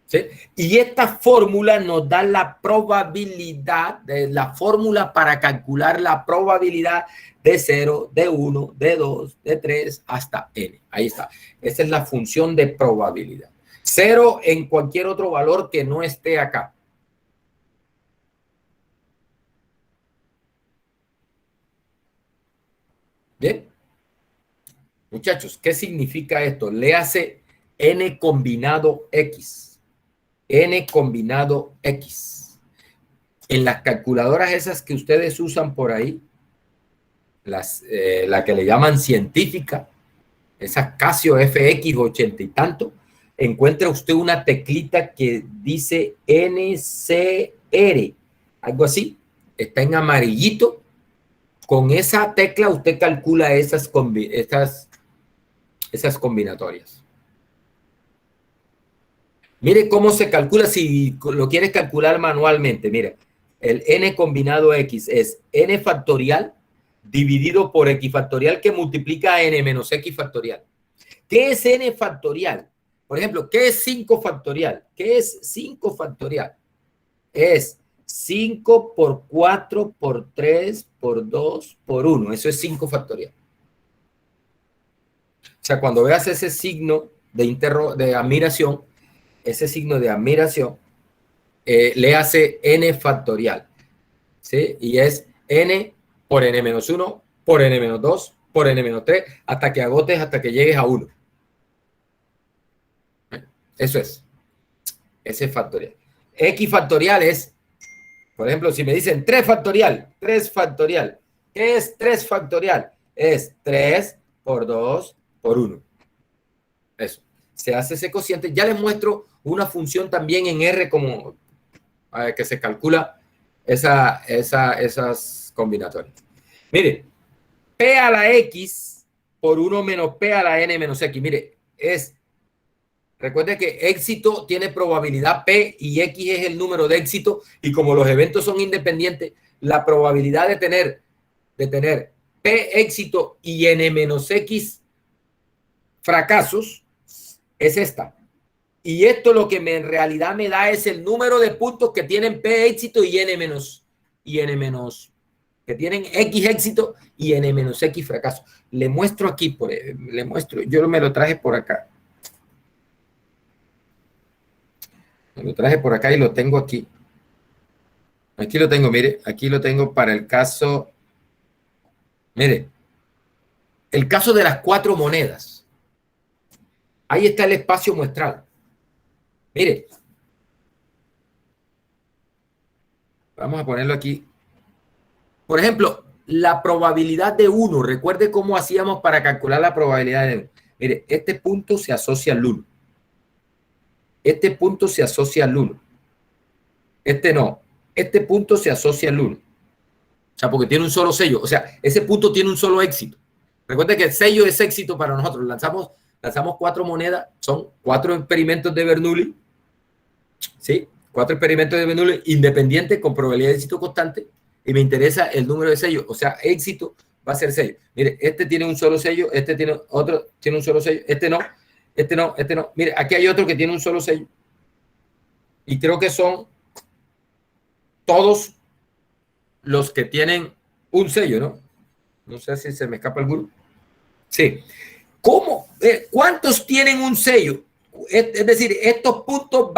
¿sí? Y esta fórmula nos da la probabilidad, la fórmula para calcular la probabilidad de 0, de 1, de 2, de 3 hasta n. Ahí está. Esa es la función de probabilidad. 0 en cualquier otro valor que no esté acá. Bien. Muchachos, ¿qué significa esto? Le hace n combinado x. N combinado x. En las calculadoras esas que ustedes usan por ahí, la que le llaman científica, esa Casio FX 80 y tanto, encuentra usted una teclita que dice NCR, algo así, está en amarillito. Con esa tecla usted calcula esas combinatorias. Mire cómo se calcula si lo quieres calcular manualmente. Mire, el n combinado x es n factorial dividido por x factorial que multiplica a n menos x factorial. ¿Qué es n factorial? Por ejemplo, ¿qué es 5 factorial? ¿Qué es 5 factorial? Es 5 por 4 por 3 por 2 por 1. Eso es 5 factorial. O sea, cuando veas ese signo de admiración, ese signo de admiración, le hace n factorial, ¿sí? Y es n por n menos 1, por n menos 2, por n menos 3, hasta que agotes, hasta que llegues a 1. Eso es. Ese es factorial. X factorial es, por ejemplo, si me dicen 3 factorial, 3 factorial. ¿Qué es 3 factorial? Es 3 por 2 por 1. Eso. Se hace ese cociente. Ya les muestro una función también en R como que se calcula esas combinatorias. Mire, P a la X por 1 menos P a la N menos X. Mire, recuerde que éxito tiene probabilidad P y X es el número de éxito, y como los eventos son independientes, la probabilidad de tener P éxito y N menos X fracasos es esta. Y esto lo que en realidad me da es el número de puntos que tienen P éxito y N menos, que tienen X éxito y N menos X fracaso. Le muestro aquí, yo me lo traje por acá. Me lo traje por acá y lo tengo aquí. Aquí lo tengo, mire, aquí lo tengo para el caso, mire, el caso de las 4 monedas. Ahí está el espacio muestral. Mire, vamos a ponerlo aquí. Por ejemplo, la probabilidad de 1. Recuerde cómo hacíamos para calcular la probabilidad de 1. Mire, este punto se asocia al 1. Este punto se asocia al 1. Este no. Este punto se asocia al 1. O sea, porque tiene un solo sello. O sea, ese punto tiene un solo éxito. Recuerde que el sello es éxito para nosotros. Lanzamos 4 monedas. Son 4 experimentos de Bernoulli. ¿Sí? 4 experimentos de Bernoulli independientes con probabilidad de éxito constante. Y me interesa el número de sellos. O sea, éxito va a ser sello. Mire, este tiene un solo sello. Este tiene otro, tiene un solo sello. Este no. Este no. Este no. Mire, aquí hay otro que tiene un solo sello. Y creo que son todos los que tienen un sello, ¿no? No sé si se me escapa alguno. Sí. ¿Cómo? ¿Cuántos tienen un sello? Es decir, estos puntos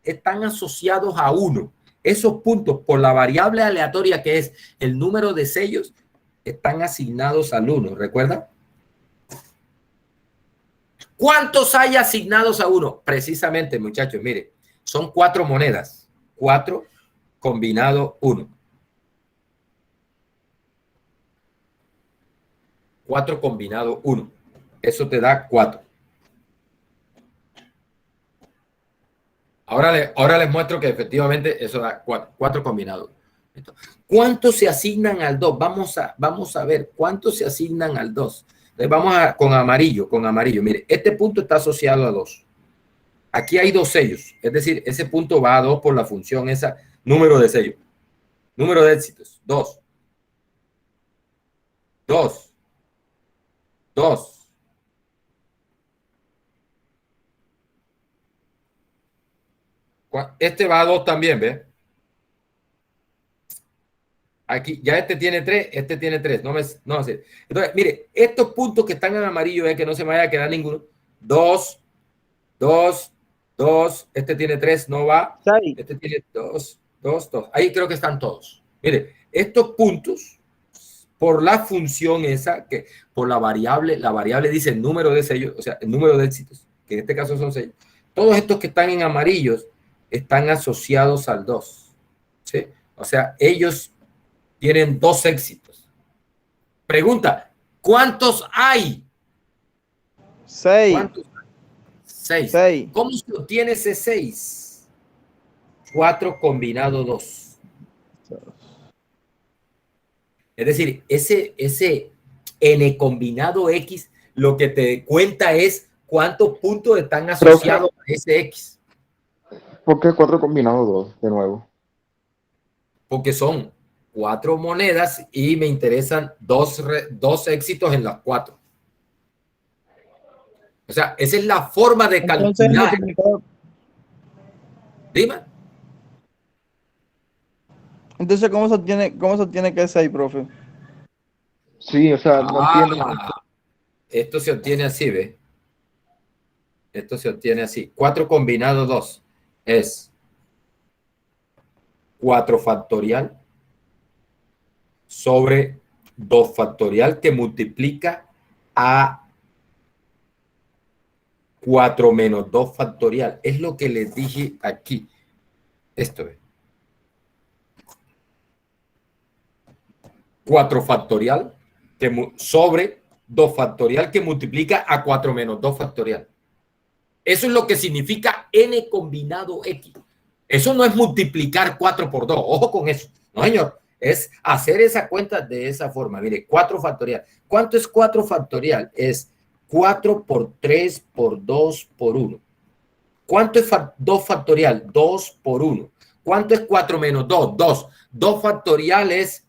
están asociados a 1. Esos puntos, por la variable aleatoria que es el número de sellos, están asignados al 1. ¿Recuerda? ¿Cuántos hay asignados a 1? Precisamente, muchachos, mire, son 4 monedas. 4 combinado 1. 4 combinado 1. Eso te da 4. Ahora les muestro que efectivamente eso da 4 combinados. ¿Cuántos se asignan al 2? Vamos a ver cuántos se asignan al 2. Vamos con amarillo. Mire, este punto está asociado a 2. Aquí hay 2 sellos. Es decir, ese punto va a 2 por la función esa, número de sellos. Número de éxitos, 2. 2. 2. Este va a 2 también, ¿ves? Aquí, ya este tiene 3, este tiene 3. No sé. Entonces, mire, estos puntos que están en amarillo, es que no se me vaya a quedar ninguno. 2, 2, 2. Este tiene 3, no va. 6. Este tiene 2, 2, 2. Ahí creo que están todos. Mire, estos puntos, por la función esa, que por la variable dice el número de sellos, o sea, el número de éxitos, que en este caso son sellos. Todos estos que están en amarillos están asociados al 2. ¿Sí? O sea, ellos tienen 2 éxitos. Pregunta, ¿cuántos hay? 6. ¿Cuántos? 6. 6. ¿Cómo se obtiene ese 6? 4 combinado 2. Es decir, ese n combinado x lo que te cuenta es cuántos puntos están asociados a ese x. ¿Por qué 4 combinados 2 de nuevo? Porque son 4 monedas y me interesan dos éxitos en las 4. O sea, esa es la forma de Entonces el calcular. multiplicador. Dime. Entonces, cómo se obtiene que es 6, profe? Sí, o sea, no entiendo. Esto se obtiene así, ¿ve? Esto se obtiene así. 4 combinado 2 es 4 factorial sobre 2 factorial que multiplica a 4 menos 2 factorial. Es lo que les dije aquí. Esto es 4 factorial que sobre 2 factorial que multiplica a 4 menos 2 factorial. Eso es lo que significa n combinado x. Eso no es multiplicar 4 por 2. Ojo con eso. No, señor. Es hacer esa cuenta de esa forma. Mire, 4 factorial. ¿Cuánto es 4 factorial? Es 4 por 3 por 2 por 1. ¿Cuánto es 2 factorial? 2 por 1. ¿Cuánto es 4 menos 2? 2. 2 factorial es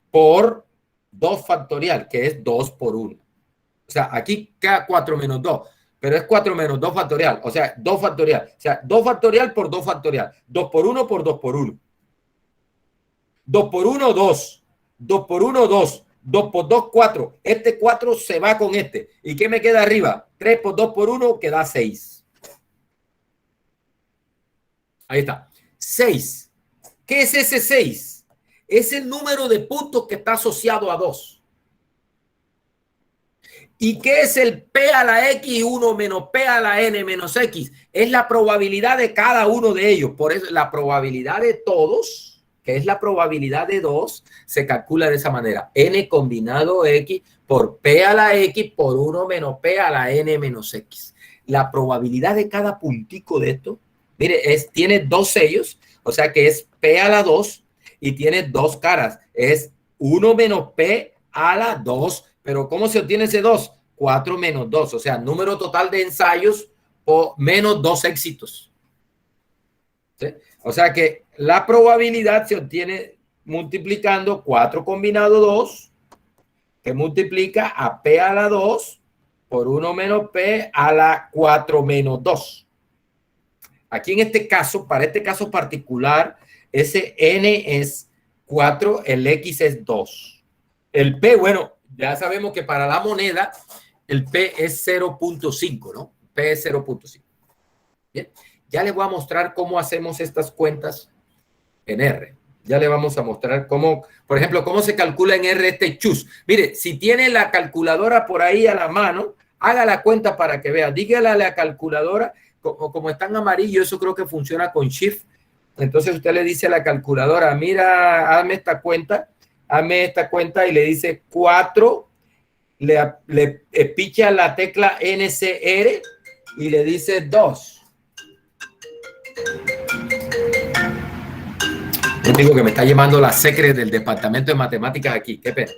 por 2 factorial, que es 2 por 1. O sea, aquí queda 4 menos 2, pero es 4 menos 2 factorial. O sea, 2 factorial. O sea, 2 factorial por 2 factorial. 2 por 1 por 2 por 1. 2 por 1, 2. 2 por 1, 2. 2 por 2, 4. Este 4 se va con este. ¿Y qué me queda arriba? 3 por 2 por 1 queda 6. Ahí está. 6. ¿Qué es ese 6? Es el número de puntos que está asociado a 2. ¿Y qué es el P a la X1 menos P a la N menos X? Es la probabilidad de cada uno de ellos. Por eso la probabilidad de todos, que es la probabilidad de 2, se calcula de esa manera. N combinado X por P a la X por 1 menos P a la N menos X. La probabilidad de cada puntico de esto, mire, tiene 2 sellos, o sea que es P a la 2 y tiene 2 caras. Es 1 menos P a la 2. Pero ¿cómo se obtiene ese 2? 4 menos 2, o sea, número total de ensayos o menos 2 éxitos. ¿Sí? O sea que la probabilidad se obtiene multiplicando 4 combinado 2, que multiplica a P a la 2 por 1 menos P a la 4 menos 2. Aquí en este caso, para este caso particular, ese N es 4, el X es 2. El P, bueno, ya sabemos que para la moneda el P es 0.5, ¿no? P es 0.5. Bien, ya les voy a mostrar cómo hacemos estas cuentas en R. Ya le vamos a mostrar cómo, por ejemplo, cómo se calcula en R este chus. Mire, si tiene la calculadora por ahí a la mano, haga la cuenta para que vea. Dígale a la calculadora, como está en amarillo, eso creo que funciona con Shift. Entonces usted le dice a la calculadora, mira, hazme esta cuenta y le dice 4, le picha la tecla NCR y le dice 2. Yo digo que me está llamando la secre del departamento de matemáticas aquí. Qué pena.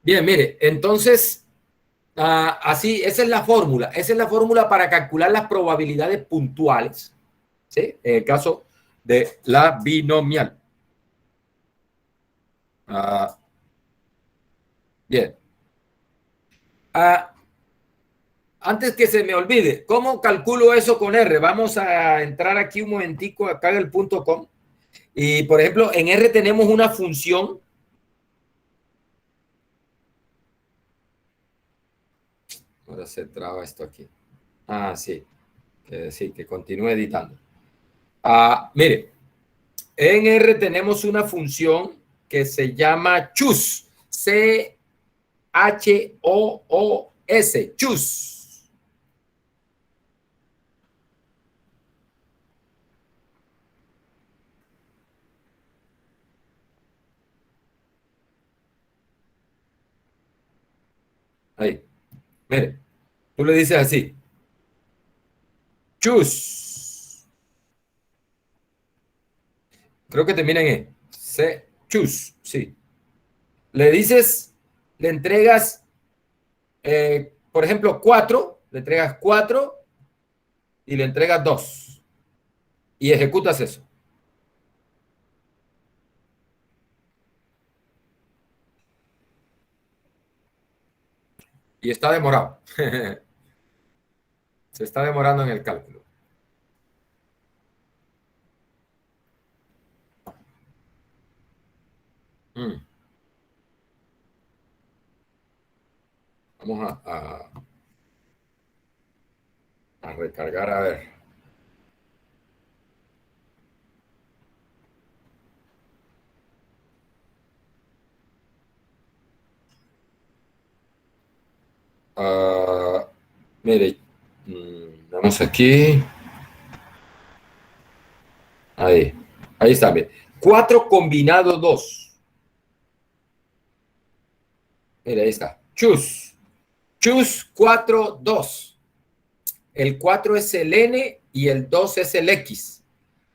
Bien, mire, entonces, así, esa es la fórmula. Esa es la fórmula para calcular las probabilidades puntuales, ¿sí? En el caso de la binomial. Bien. Antes que se me olvide, ¿cómo calculo eso con R? Vamos a entrar aquí un momentico acá en el .com. Y, por ejemplo, en R tenemos una función. Ahora se traba esto aquí. Sí. Que continúe editando. Mire, en R tenemos una función que se llama choose. C-H-O-O-S. Choose. Ahí. Mire, tú le dices así. Choose. Creo que termina en E. Choose, sí. Le dices, le entregas, por ejemplo, 4, le entregas 4 y le entregas 2. Y ejecutas eso. Y está demorado. Se está demorando en el cálculo. Vamos a recargar, a ver. Mire, vamos aquí. Ahí está. Mire. 4 combinado 2. Mire, ahí está. Choose 4, 2. El 4 es el N y el 2 es el X.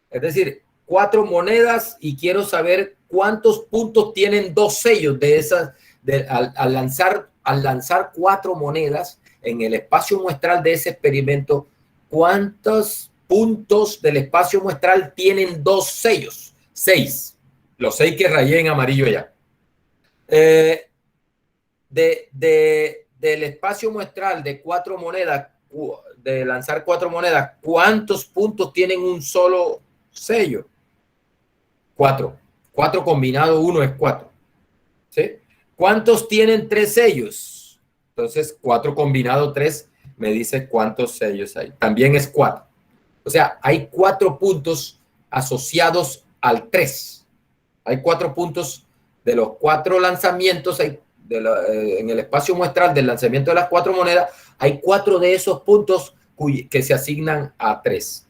Es decir, 4 monedas y quiero saber cuántos puntos tienen 2 sellos de esas. Al lanzar 4 monedas en el espacio muestral de ese experimento, ¿cuántos puntos del espacio muestral tienen 2 sellos? 6. Los 6 que rayé en amarillo ya. Del espacio muestral de 4 monedas, de lanzar 4 monedas, ¿cuántos puntos tienen un solo sello? 4. 4 combinado 1 es 4. ¿Sí? ¿Cuántos tienen 3 sellos? Entonces, 4 combinado 3 me dice cuántos sellos hay. También es 4. O sea, hay 4 puntos asociados al 3. Hay 4 puntos de los 4 lanzamientos. En el espacio muestral del lanzamiento de las 4 monedas, hay 4 de esos puntos que se asignan a 3.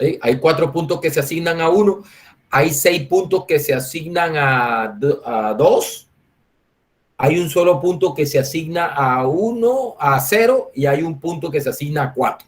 ¿Sí? Hay 4 puntos que se asignan a 1. Hay 6 puntos que se asignan a 2. Hay un solo punto que se asigna a 1, a 0, y hay un punto que se asigna a 4.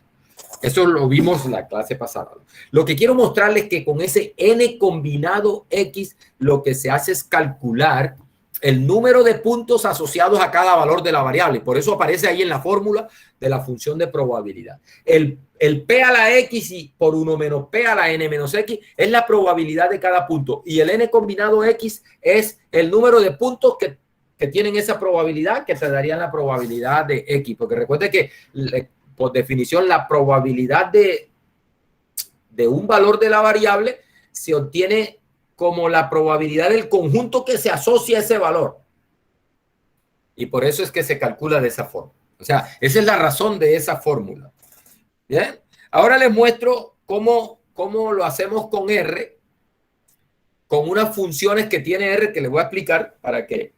Eso lo vimos en la clase pasada. Lo que quiero mostrarles es que con ese n combinado x, lo que se hace es calcular el número de puntos asociados a cada valor de la variable. Por eso aparece ahí en la fórmula de la función de probabilidad. El p a la x y por 1 menos p a la n menos x es la probabilidad de cada punto. Y el n combinado x es el número de puntos que tienen esa probabilidad, que te darían la probabilidad de X. Porque recuerde que, por definición, la probabilidad de un valor de la variable se obtiene como la probabilidad del conjunto que se asocia a ese valor. Y por eso es que se calcula de esa forma. O sea, esa es la razón de esa fórmula. Bien. Ahora les muestro cómo lo hacemos con R, con unas funciones que tiene R que les voy a explicar para que,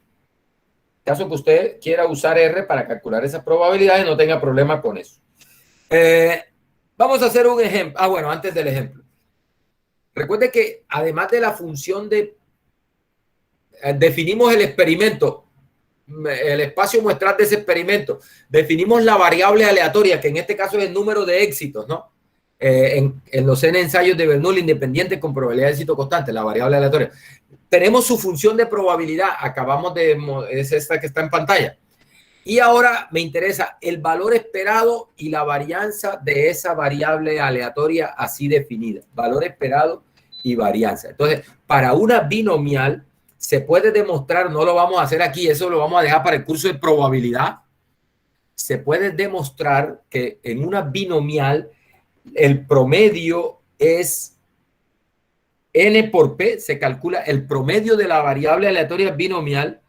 caso que usted quiera usar R para calcular esas probabilidades, no tenga problema con eso. Vamos a hacer un ejemplo. Bueno, antes del ejemplo. Recuerde que además de la función definimos el experimento, el espacio muestral de ese experimento, definimos la variable aleatoria, que en este caso es el número de éxitos, ¿no? en los N ensayos de Bernoulli independientes con probabilidad de éxito constante, la variable aleatoria. Tenemos su función de probabilidad, es esta que está en pantalla. Y ahora me interesa el valor esperado y la varianza de esa variable aleatoria así definida. Valor esperado y varianza. Entonces, para una binomial se puede demostrar, no lo vamos a hacer aquí, eso lo vamos a dejar para el curso de probabilidad. Se puede demostrar que en una binomial el promedio es n por p, se calcula el promedio de la variable aleatoria binomial.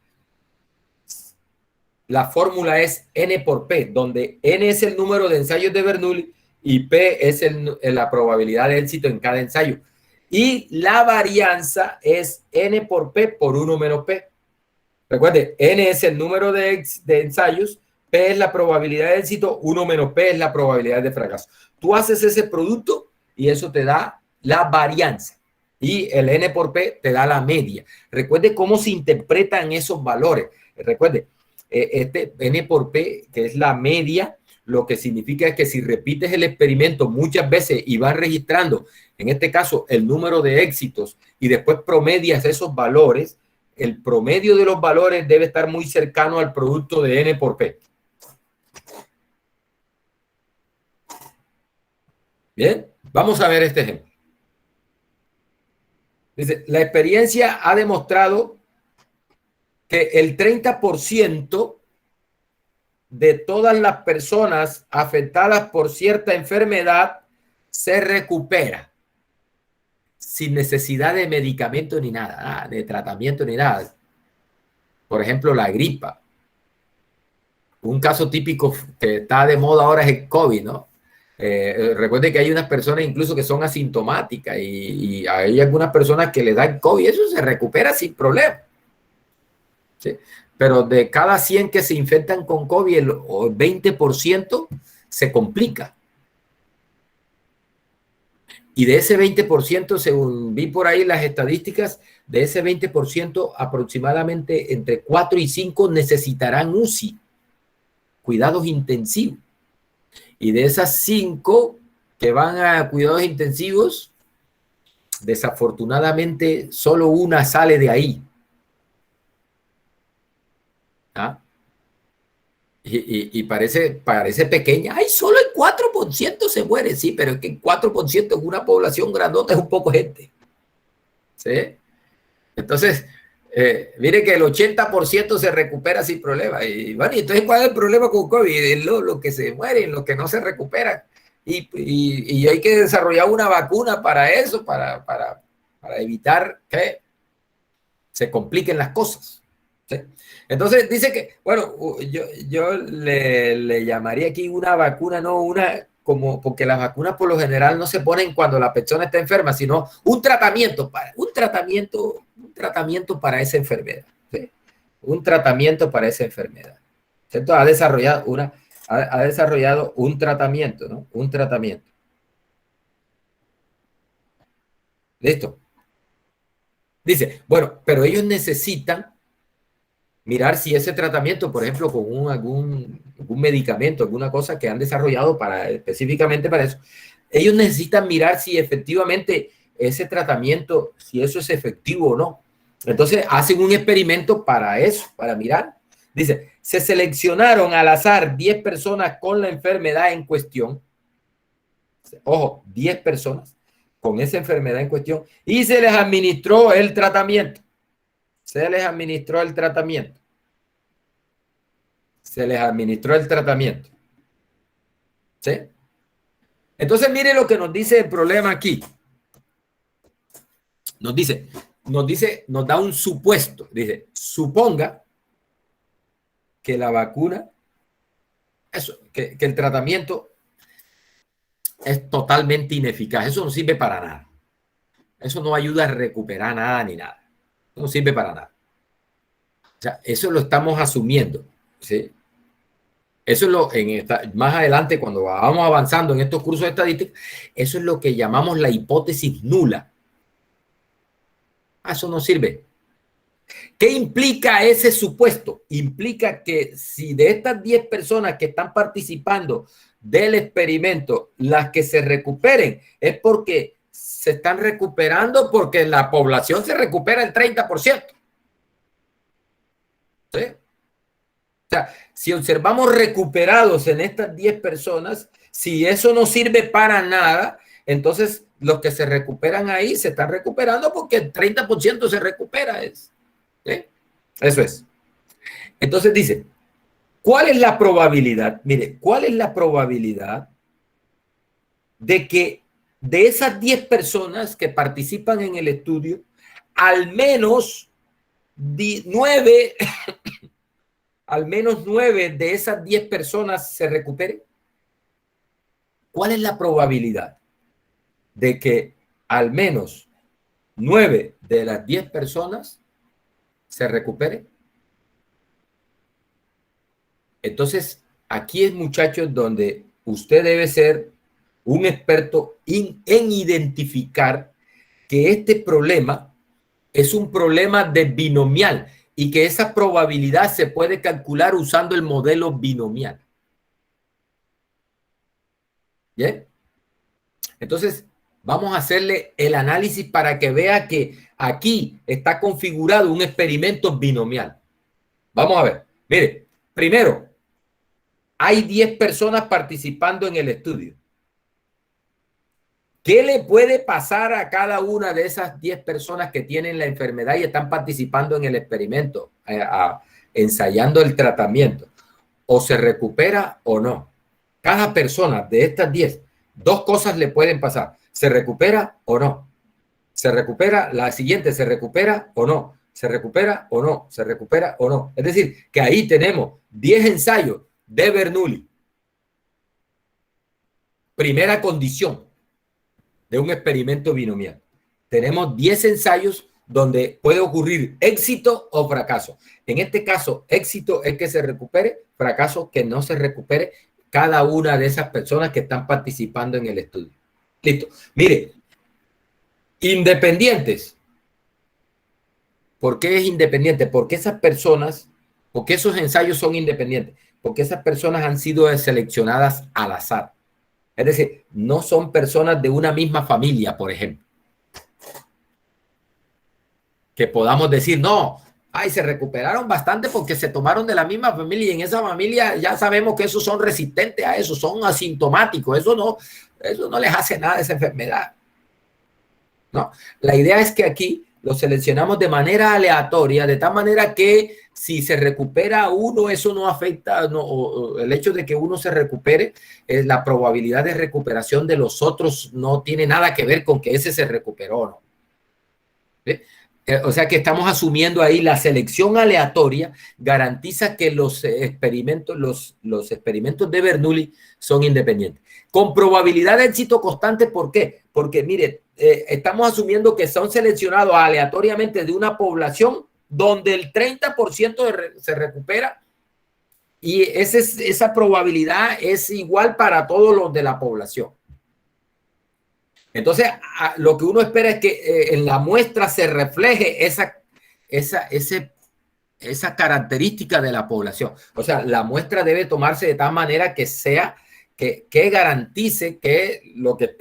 La fórmula es n por p, donde n es el número de ensayos de Bernoulli y p es la probabilidad de éxito en cada ensayo. Y la varianza es n por p por 1 menos p. Recuerde, n es el número de ensayos, p es la probabilidad de éxito, 1 menos p es la probabilidad de fracaso. Tú haces ese producto y eso te da la varianza. Y el n por p te da la media. Recuerde cómo se interpretan esos valores. Recuerde, este n por p, que es la media, lo que significa es que si repites el experimento muchas veces y vas registrando, en este caso, el número de éxitos y después promedias esos valores, el promedio de los valores debe estar muy cercano al producto de n por p. Bien, vamos a ver este ejemplo. Dice, la experiencia ha demostrado que el 30% de todas las personas afectadas por cierta enfermedad se recupera sin necesidad de medicamento ni nada, de tratamiento ni nada. Por ejemplo, la gripa. Un caso típico que está de moda ahora es el COVID, ¿no? Recuerde que hay unas personas incluso que son asintomáticas y hay algunas personas que le dan COVID, eso se recupera sin problema. ¿Sí? Pero de cada 100 que se infectan con COVID, el 20% se complica. Y de ese 20%, según vi por ahí las estadísticas, de ese 20% aproximadamente entre 4 y 5 necesitarán UCI, cuidados intensivos. Y de esas 5 que van a cuidados intensivos, desafortunadamente solo una sale de ahí. ¿Ah? Y parece pequeña. ¡Ay, solo el 4% se muere! Sí, pero es que el 4% en una población grandota es un poco gente. ¿Sí? Entonces, mire que el 80% se recupera sin problema. Y bueno, entonces, ¿cuál es el problema con COVID? Lo que se mueren, los que no se recuperan. Y hay que desarrollar una vacuna para eso, para evitar que se compliquen las cosas. ¿Sí? Entonces dice que, bueno, yo le llamaría aquí una vacuna, no una, como, porque las vacunas por lo general no se ponen cuando la persona está enferma, sino un tratamiento para esa enfermedad. ¿Sí? Un tratamiento para esa enfermedad. ¿Cierto? Ha desarrollado un tratamiento, ¿no? Un tratamiento. ¿Listo? Dice, bueno, pero ellos necesitan mirar si ese tratamiento, por ejemplo, con algún medicamento, alguna cosa que han desarrollado específicamente para eso, ellos necesitan mirar si efectivamente ese tratamiento, si eso es efectivo o no. Entonces hacen un experimento para eso, para mirar. Dice, se seleccionaron al azar 10 personas con la enfermedad en cuestión. Ojo, 10 personas con esa enfermedad en cuestión y se les administró el tratamiento. Se les administró el tratamiento. ¿Sí? Entonces, mire lo que nos dice el problema aquí. Nos da un supuesto. Dice, suponga que la vacuna, que el tratamiento es totalmente ineficaz. Eso no sirve para nada. Eso no ayuda a recuperar nada ni nada. No sirve para nada. O sea, eso lo estamos asumiendo, ¿sí? Eso es más adelante, cuando vamos avanzando en estos cursos de estadística, eso es lo que llamamos la hipótesis nula. Eso no sirve. ¿Qué implica ese supuesto? Implica que si de estas 10 personas que están participando del experimento, las que se recuperen, es porque se están recuperando porque la población se recupera el 30%. ¿Sí? O sea, si observamos recuperados en estas 10 personas, si eso no sirve para nada, entonces los que se recuperan ahí se están recuperando porque el 30% se recupera. ¿Sí? Eso es. Entonces dice, ¿cuál es la probabilidad? Mire, ¿cuál es la probabilidad de que de esas 10 personas que participan en el estudio, al menos 9 al menos 9 de esas 10 personas se recuperen? ¿Cuál es la probabilidad de que al menos 9 de las 10 personas se recuperen? Entonces, aquí es, muchachos, donde usted debe ser un experto en identificar que este problema es un problema de binomial y que esa probabilidad se puede calcular usando el modelo binomial. ¿Bien? Entonces, vamos a hacerle el análisis para que vea que aquí está configurado un experimento binomial. Vamos a ver. Mire, primero, hay 10 personas participando en el estudio. ¿Qué le puede pasar a cada una de esas 10 personas que tienen la enfermedad y están participando en el experimento, ensayando el tratamiento? O se recupera o no. Cada persona de estas 10, dos cosas le pueden pasar. ¿Se recupera o no? ¿Se recupera? La siguiente, ¿se recupera o no? ¿Se recupera o no? ¿Se recupera o no? Es decir, que ahí tenemos 10 ensayos de Bernoulli. Primera condición de un experimento binomial. Tenemos 10 ensayos donde puede ocurrir éxito o fracaso. En este caso, éxito es que se recupere, fracaso que no se recupere cada una de esas personas que están participando en el estudio. Listo. Mire, independientes. ¿Por qué es independiente? Porque esas personas, porque esos ensayos son independientes, porque esas personas han sido seleccionadas al azar. Es decir, no son personas de una misma familia, por ejemplo. Que podamos decir, no, ay, se recuperaron bastante porque se tomaron de la misma familia y en esa familia ya sabemos que esos son resistentes a eso, son asintomáticos, eso no les hace nada a esa enfermedad. No, la idea es que aquí lo seleccionamos de manera aleatoria, de tal manera que si se recupera uno, eso no afecta, el hecho de que uno se recupere, la probabilidad de recuperación de los otros no tiene nada que ver con que ese se recuperó o no. ¿Sí? O sea que estamos asumiendo ahí la selección aleatoria garantiza que los experimentos de Bernoulli son independientes. Con probabilidad de éxito constante, ¿por qué? Porque, mire, estamos asumiendo que son seleccionados aleatoriamente de una población donde el 30% se recupera y esa probabilidad es igual para todos los de la población. Entonces, lo que uno espera es que en la muestra se refleje esa característica de la población. O sea, la muestra debe tomarse de tal manera que sea que garantice que lo que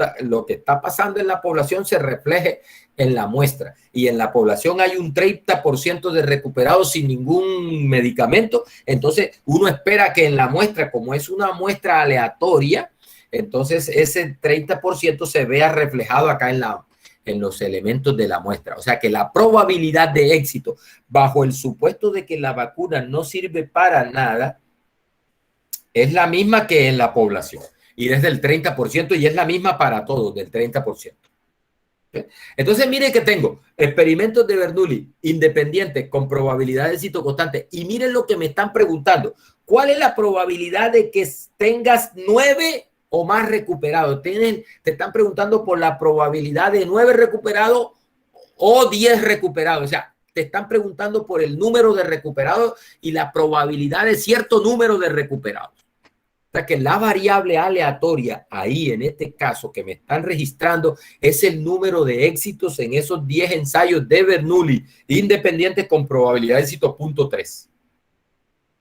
está pasando en la población se refleje en la muestra. Y en la población hay un 30% de recuperados sin ningún medicamento. Entonces, uno espera que en la muestra, como es una muestra aleatoria, entonces ese 30% se vea reflejado acá en los elementos de la muestra. O sea que la probabilidad de éxito bajo el supuesto de que la vacuna no sirve para nada es la misma que en la población y desde el 30% y es la misma para todos del 30%. ¿Sí? Entonces mire que tengo experimentos de Bernoulli independientes con probabilidad de éxito constante y miren lo que me están preguntando. ¿Cuál es la probabilidad de que tengas 9 o más recuperados? Te están preguntando por la probabilidad de 9 recuperados o 10 recuperados. O sea, te están preguntando por el número de recuperados y la probabilidad de cierto número de recuperados. O sea que la variable aleatoria ahí en este caso que me están registrando es el número de éxitos en esos 10 ensayos de Bernoulli independientes con probabilidad de éxito 0.3.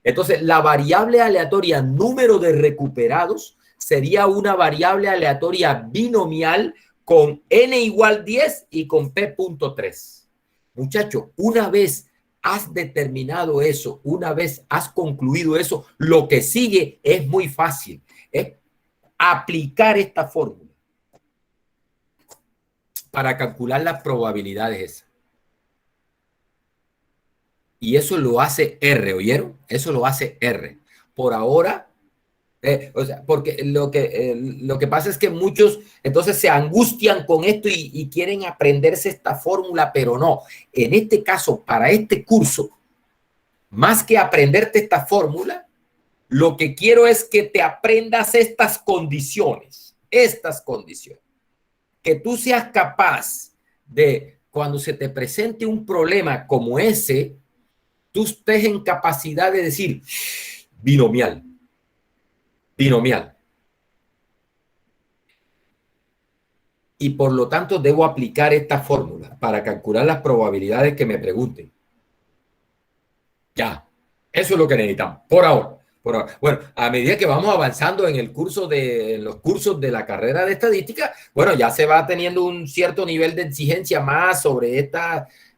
Entonces la variable aleatoria número de recuperados sería una variable aleatoria binomial con n igual 10 y con p.3. Muchachos, una vez has determinado eso, una vez has concluido eso, lo que sigue es muy fácil, es aplicar esta fórmula para calcular las probabilidades esas. Y eso lo hace R, ¿oyeron? Eso lo hace R. Por ahora, o sea, porque lo que pasa es que muchos entonces se angustian con esto y quieren aprenderse esta fórmula, pero no. En este caso, para este curso, más que aprenderte esta fórmula, lo que quiero es que te aprendas estas condiciones, que tú seas capaz de, cuando se te presente un problema como ese, tú estés en capacidad de decir binomial. Y por lo tanto debo aplicar esta fórmula para calcular las probabilidades que me pregunten. Ya, eso es lo que necesitamos, por ahora. Bueno, a medida que vamos avanzando en los cursos de la carrera de estadística, bueno, ya se va teniendo un cierto nivel de exigencia más sobre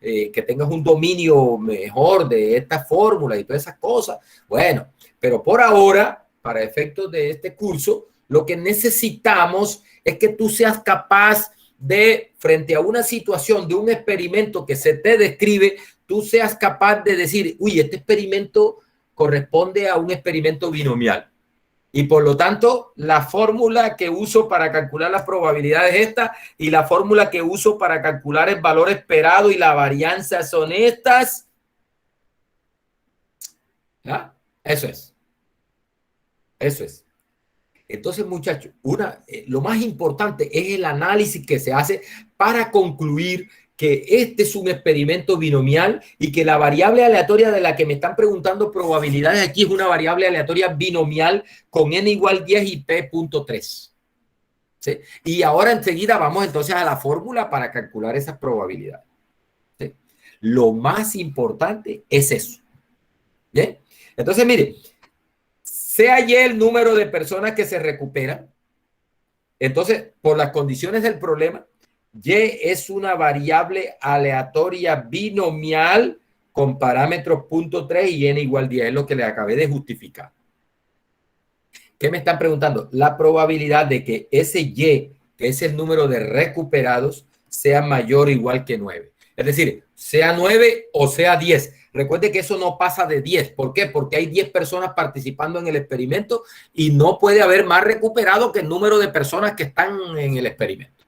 que tengas un dominio mejor de esta fórmula y todas esas cosas. Bueno, pero por ahora, para efectos de este curso, lo que necesitamos es que tú seas capaz de, frente a una situación de un experimento que se te describe, tú seas capaz de decir, uy, este experimento corresponde a un experimento binomial. Y por lo tanto, la fórmula que uso para calcular las probabilidades es esta, y la fórmula que uso para calcular el valor esperado y la varianza son estas. ¿Ya? Eso es. Entonces, muchachos, lo más importante es el análisis que se hace para concluir que este es un experimento binomial y que la variable aleatoria de la que me están preguntando probabilidades aquí es una variable aleatoria binomial con n igual 10 y p.3. ¿Sí? Y ahora enseguida vamos entonces a la fórmula para calcular esas probabilidades. ¿Sí? Lo más importante es eso. ¿Bien? Entonces, mire, sea Y el número de personas que se recuperan, entonces, por las condiciones del problema, Y es una variable aleatoria binomial con parámetros 0.3 y n igual 10, es lo que le acabé de justificar. ¿Qué me están preguntando? La probabilidad de que ese Y, que es el número de recuperados, sea mayor o igual que 9. Es decir, sea 9 o sea 10. Recuerde que eso no pasa de 10. ¿Por qué? Porque hay 10 personas participando en el experimento y no puede haber más recuperado que el número de personas que están en el experimento,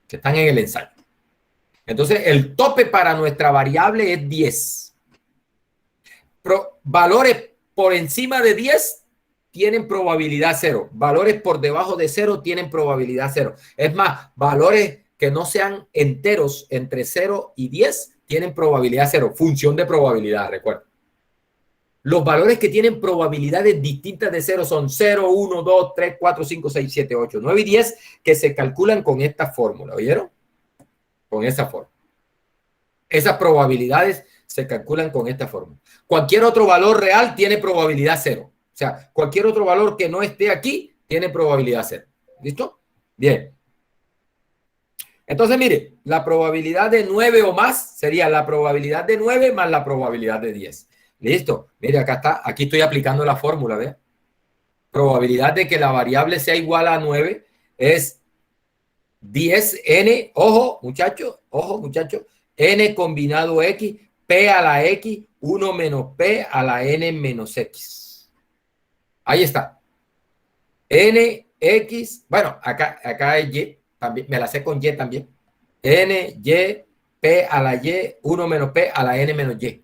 que están en el ensayo. Entonces, el tope para nuestra variable es 10. Valores por encima de 10 tienen probabilidad 0. Valores por debajo de 0 tienen probabilidad 0. Es más, valores que no sean enteros entre 0 y 10 tienen probabilidad 0. Función de probabilidad, recuerda. Los valores que tienen probabilidades distintas de 0 son 0, 1, 2, 3, 4, 5, 6, 7, 8, 9 y 10 que se calculan con esta fórmula. ¿Oyeron? Con esa fórmula. Esas probabilidades se calculan con esta fórmula. Cualquier otro valor real tiene probabilidad 0. O sea, cualquier otro valor que no esté aquí tiene probabilidad 0. ¿Listo? Bien. Entonces, mire, la probabilidad de 9 o más sería la probabilidad de 9 más la probabilidad de 10. Listo. Mire, acá está. Aquí estoy aplicando la fórmula, ¿ve? Probabilidad de que la variable sea igual a 9 es 10n, ojo, muchachos, n combinado x, p a la x, 1 menos p a la n menos x. Ahí está. nx, bueno, acá es y, también, me la sé con y también. n, y, p a la y, 1 menos p a la n menos y.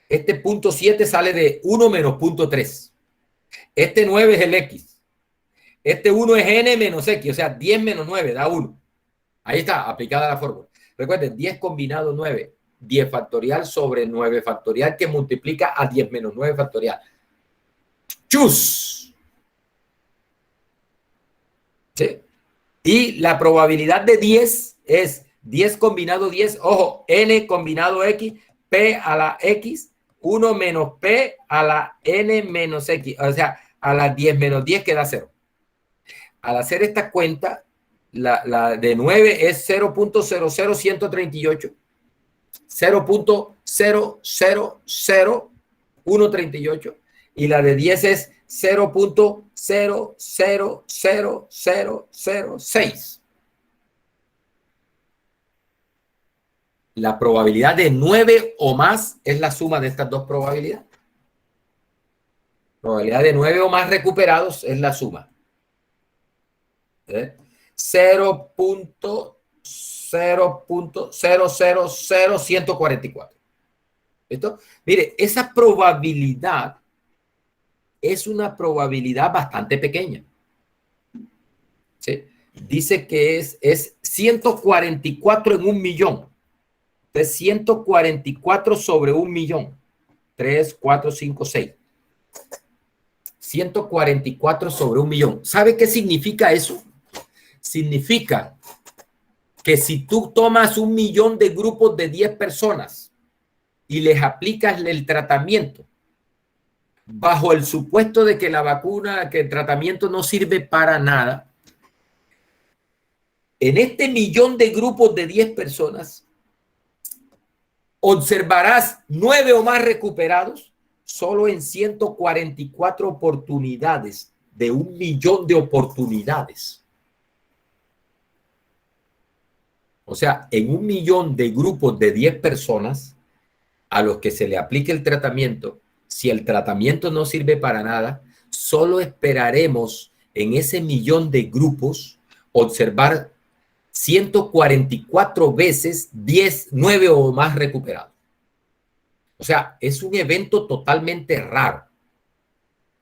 Este punto 7 sale de 1 menos punto 3. Este 9 es el x. Este 1 es n menos x, o sea, 10 menos 9 da 1. Ahí está, aplicada la fórmula. Recuerden, 10 combinado 9, 10 factorial sobre 9 factorial que multiplica a 10 menos 9 factorial. chus. ¿Sí? Y la probabilidad de 10 es 10 combinado 10, ojo, n combinado x, p a la x, 1 menos p a la n menos x, o sea, a la 10 menos 10 queda 0. Al hacer esta cuenta, la de 9 es 0.00138, 0.000138, y la de 10 es 0.000006. La probabilidad de 9 o más es la suma de estas dos probabilidades. Probabilidad de 9 o más recuperados es la suma. 0.000144. ¿Listo? Mire, esa probabilidad es una probabilidad bastante pequeña. ¿Sí? Dice que es 144 en 1.000.000. Es 144 sobre 1.000.000. 3, 4, 5, 6. 144 sobre 1.000.000. ¿Sabe qué significa eso? Significa que si tú tomas 1.000.000 de grupos de 10 personas y les aplicas el tratamiento bajo el supuesto de que la vacuna, que el tratamiento no sirve para nada, en este 1.000.000 de grupos de 10 personas observarás 9 o más recuperados solo en 144 oportunidades de 1.000.000 de oportunidades. O sea, en 1.000.000 de grupos de 10 personas a los que se le aplique el tratamiento, si el tratamiento no sirve para nada, solo esperaremos en ese 1.000.000 de grupos observar 144 veces 10, 9 o más recuperados. O sea, es un evento totalmente raro.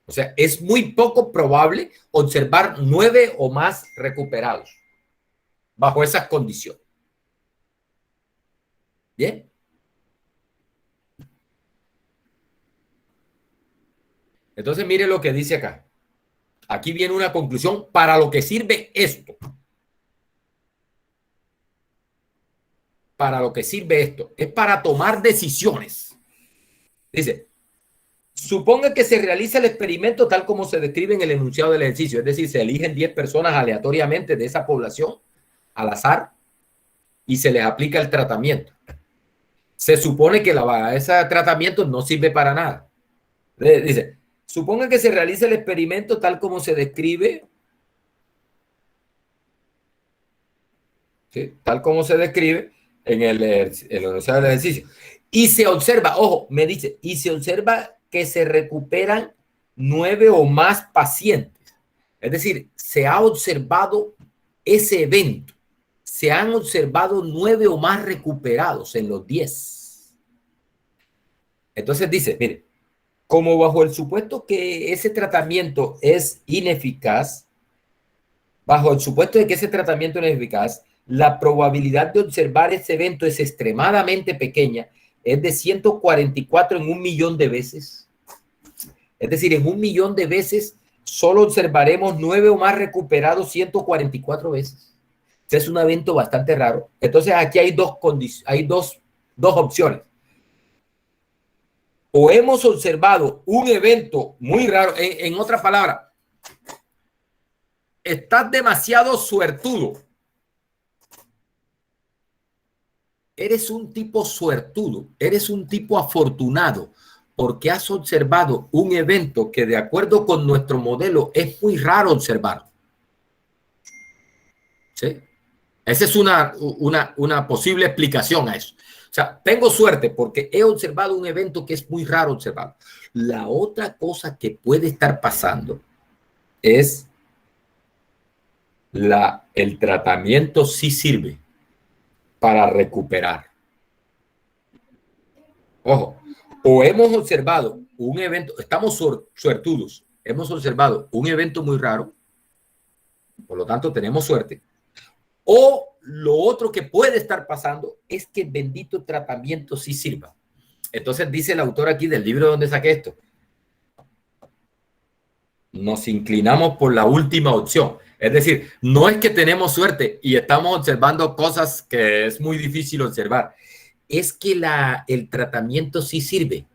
O sea, es muy poco probable observar 9 o más recuperados bajo esas condiciones. ¿Bien? Entonces, mire lo que dice acá. Aquí viene una conclusión para lo que sirve esto. Para lo que sirve esto. Es para tomar decisiones. Dice, suponga que se realiza el experimento tal como se describe en el enunciado del ejercicio. Es decir, se eligen 10 personas aleatoriamente de esa población, al azar, y se les aplica el tratamiento. Se supone que ese tratamiento no sirve para nada. Dice, suponga que se realiza el experimento tal como se describe, ¿sí? Tal como se describe en el enunciado del ejercicio. Y se observa, ojo, me dice, y se observa que se recuperan 9 o más pacientes. Es decir, se ha observado ese evento. Se han observado 9 o más recuperados en los 10. Entonces dice, mire, como bajo el supuesto que ese tratamiento es ineficaz, bajo el supuesto de que ese tratamiento es ineficaz, la probabilidad de observar ese evento es extremadamente pequeña, es de 144 en 1.000.000 de veces. Es decir, en 1.000.000 de veces solo observaremos 9 o más recuperados 144 veces. Es un evento bastante raro. Entonces aquí hay dos opciones. O hemos observado un evento muy raro, en otras palabras, estás demasiado suertudo. Eres un tipo suertudo, eres un tipo afortunado, porque has observado un evento que de acuerdo con nuestro modelo es muy raro observar. ¿Sí? Esa es una posible explicación a eso. O sea, tengo suerte porque he observado un evento que es muy raro observar. La otra cosa que puede estar pasando es el tratamiento sí sirve para recuperar. Ojo, o hemos observado un evento, estamos suertudos, hemos observado un evento muy raro, por lo tanto tenemos suerte. O lo otro que puede estar pasando es que el bendito tratamiento sí sirva. Entonces dice el autor aquí del libro donde saqué esto. nos inclinamos por la última opción. Es decir, no es que tenemos suerte y estamos observando cosas que es muy difícil observar. Es que el tratamiento sí sirve.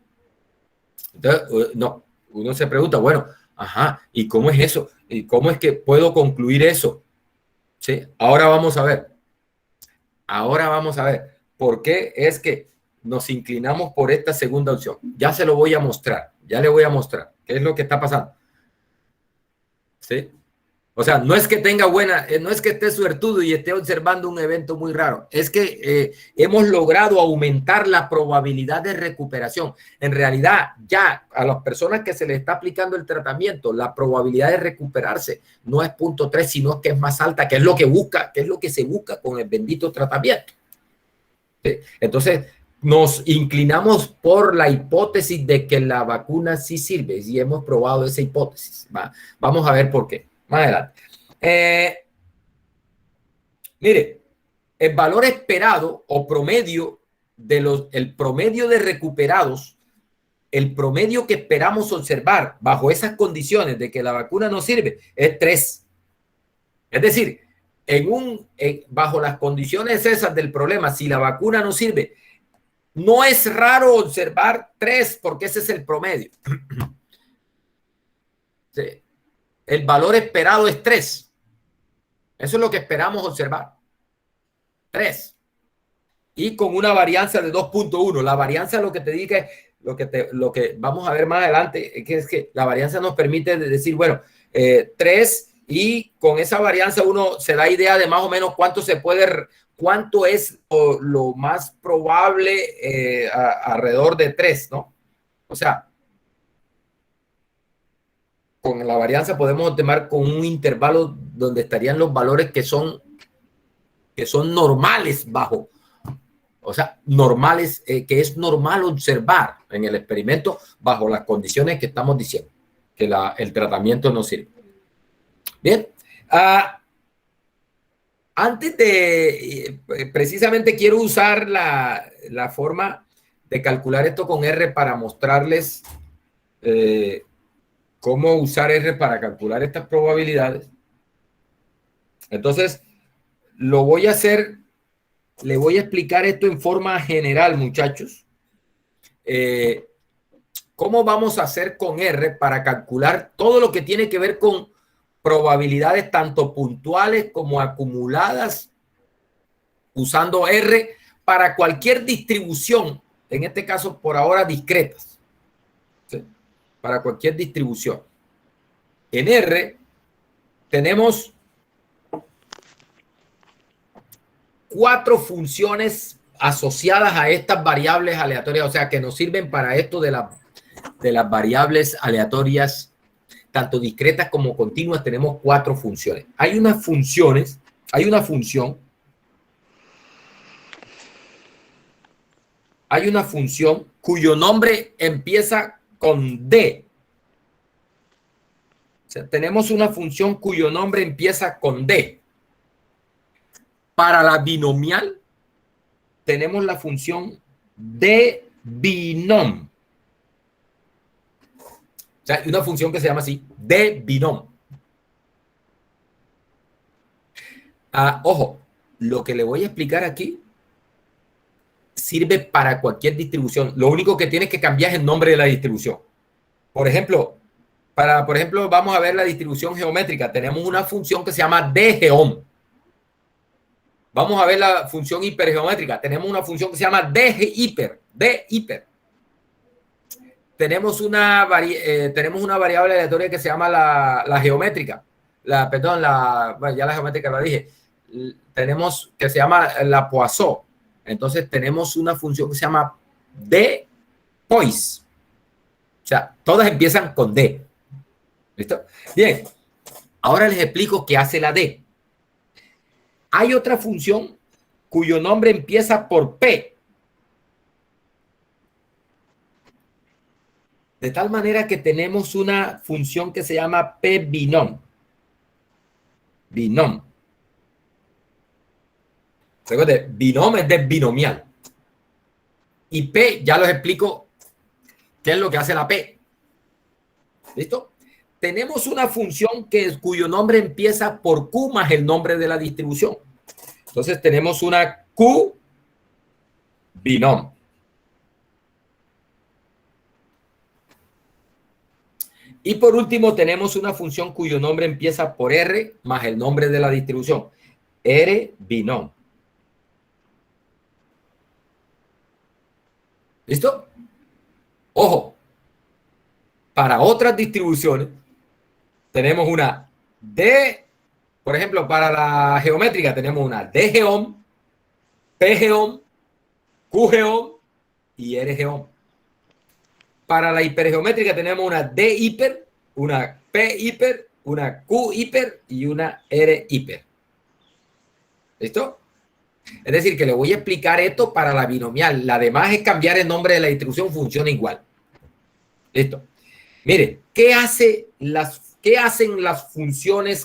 Entonces, no, uno se pregunta, bueno, ajá, ¿y cómo es eso? ¿Y cómo es que puedo concluir eso? ¿Sí? Ahora vamos a ver. Ahora vamos a ver por qué es que nos inclinamos por esta segunda opción. Ya se lo voy a mostrar. Ya le voy a mostrar qué es lo que está pasando. ¿Sí? O sea, no es que tenga no es que esté suertudo y esté observando un evento muy raro. Es que hemos logrado aumentar la probabilidad de recuperación. En realidad, ya a las personas que se les está aplicando el tratamiento, la probabilidad de recuperarse no es 0.3, sino que es más alta, que es lo que busca, que es lo que se busca con el bendito tratamiento. ¿Sí? Entonces, nos inclinamos por la hipótesis de que la vacuna sí sirve y hemos probado esa hipótesis. Vamos a ver por qué. Más adelante. Mire, el valor esperado o promedio el promedio de recuperados, el promedio que esperamos observar bajo esas condiciones de que la vacuna no sirve es 3. Es decir, bajo las condiciones esas del problema, si la vacuna no sirve, no es raro observar 3 porque ese es el promedio. Sí. El valor esperado es 3. Eso es lo que esperamos observar. 3. Y con una varianza de 2.1. La varianza lo que te diga, lo que vamos a ver más adelante, es que la varianza nos permite decir, bueno, 3, y con esa varianza uno se da idea de más o menos cuánto es lo más probable alrededor de 3, ¿no? O sea, con la varianza podemos obtener con un intervalo donde estarían los valores que son normales bajo, o sea, normales, que es normal observar en el experimento bajo las condiciones que estamos diciendo, que el tratamiento no sirve. Bien, antes de, precisamente quiero usar la forma de calcular esto con R para mostrarles cómo usar R para calcular estas probabilidades. Entonces, lo voy a hacer, le voy a explicar esto en forma general, muchachos. ¿Cómo vamos a hacer con R para calcular todo lo que tiene que ver con probabilidades tanto puntuales como acumuladas usando R para cualquier distribución, en este caso por ahora discretas, ¿sí? Para cualquier distribución. En R tenemos 4 funciones asociadas a estas variables aleatorias, o sea, que nos sirven para esto de las variables aleatorias, tanto discretas como continuas. Tenemos 4 funciones. Hay una función cuyo nombre empieza con D. O sea, tenemos una función cuyo nombre empieza con D. Para la binomial, tenemos la función de binom. O sea, una función que se llama así, de binom. Ojo, lo que le voy a explicar aquí sirve para cualquier distribución. Lo único que tienes que cambiar es el nombre de la distribución. Por ejemplo, vamos a ver la distribución geométrica. Tenemos una función que se llama dgeom. Vamos a ver la función hipergeométrica. Tenemos una función que se llama dhiper. Tenemos una variable aleatoria que se llama la geométrica. Bueno, ya la geométrica la dije. Tenemos que se llama la Poisson. Entonces tenemos una función que se llama d-Poiss. O sea, todas empiezan con D. ¿Listo? Bien. Ahora les explico qué hace la D. Hay otra función cuyo nombre empieza por P. De tal manera que tenemos una función que se llama P binom. Binom. Recuerde, binom es de binomial. Y P, ya les explico qué es lo que hace la P. ¿Listo? tenemos una función cuyo nombre empieza por Q más el nombre de la distribución. Entonces tenemos una Q binom. Y por último tenemos una función cuyo nombre empieza por R más el nombre de la distribución. R binom. ¿Listo? Ojo. Para otras distribuciones tenemos una D, por ejemplo, para la geométrica tenemos una D geom, P geom, Q geom y R geom. Para la hipergeométrica tenemos una D hiper, una P hiper, una Q hiper y una R hiper. ¿Listo? Es decir, que le voy a explicar esto para la binomial. La demás es cambiar el nombre de la distribución, funciona igual. Listo. Mire, ¿qué hacen las funciones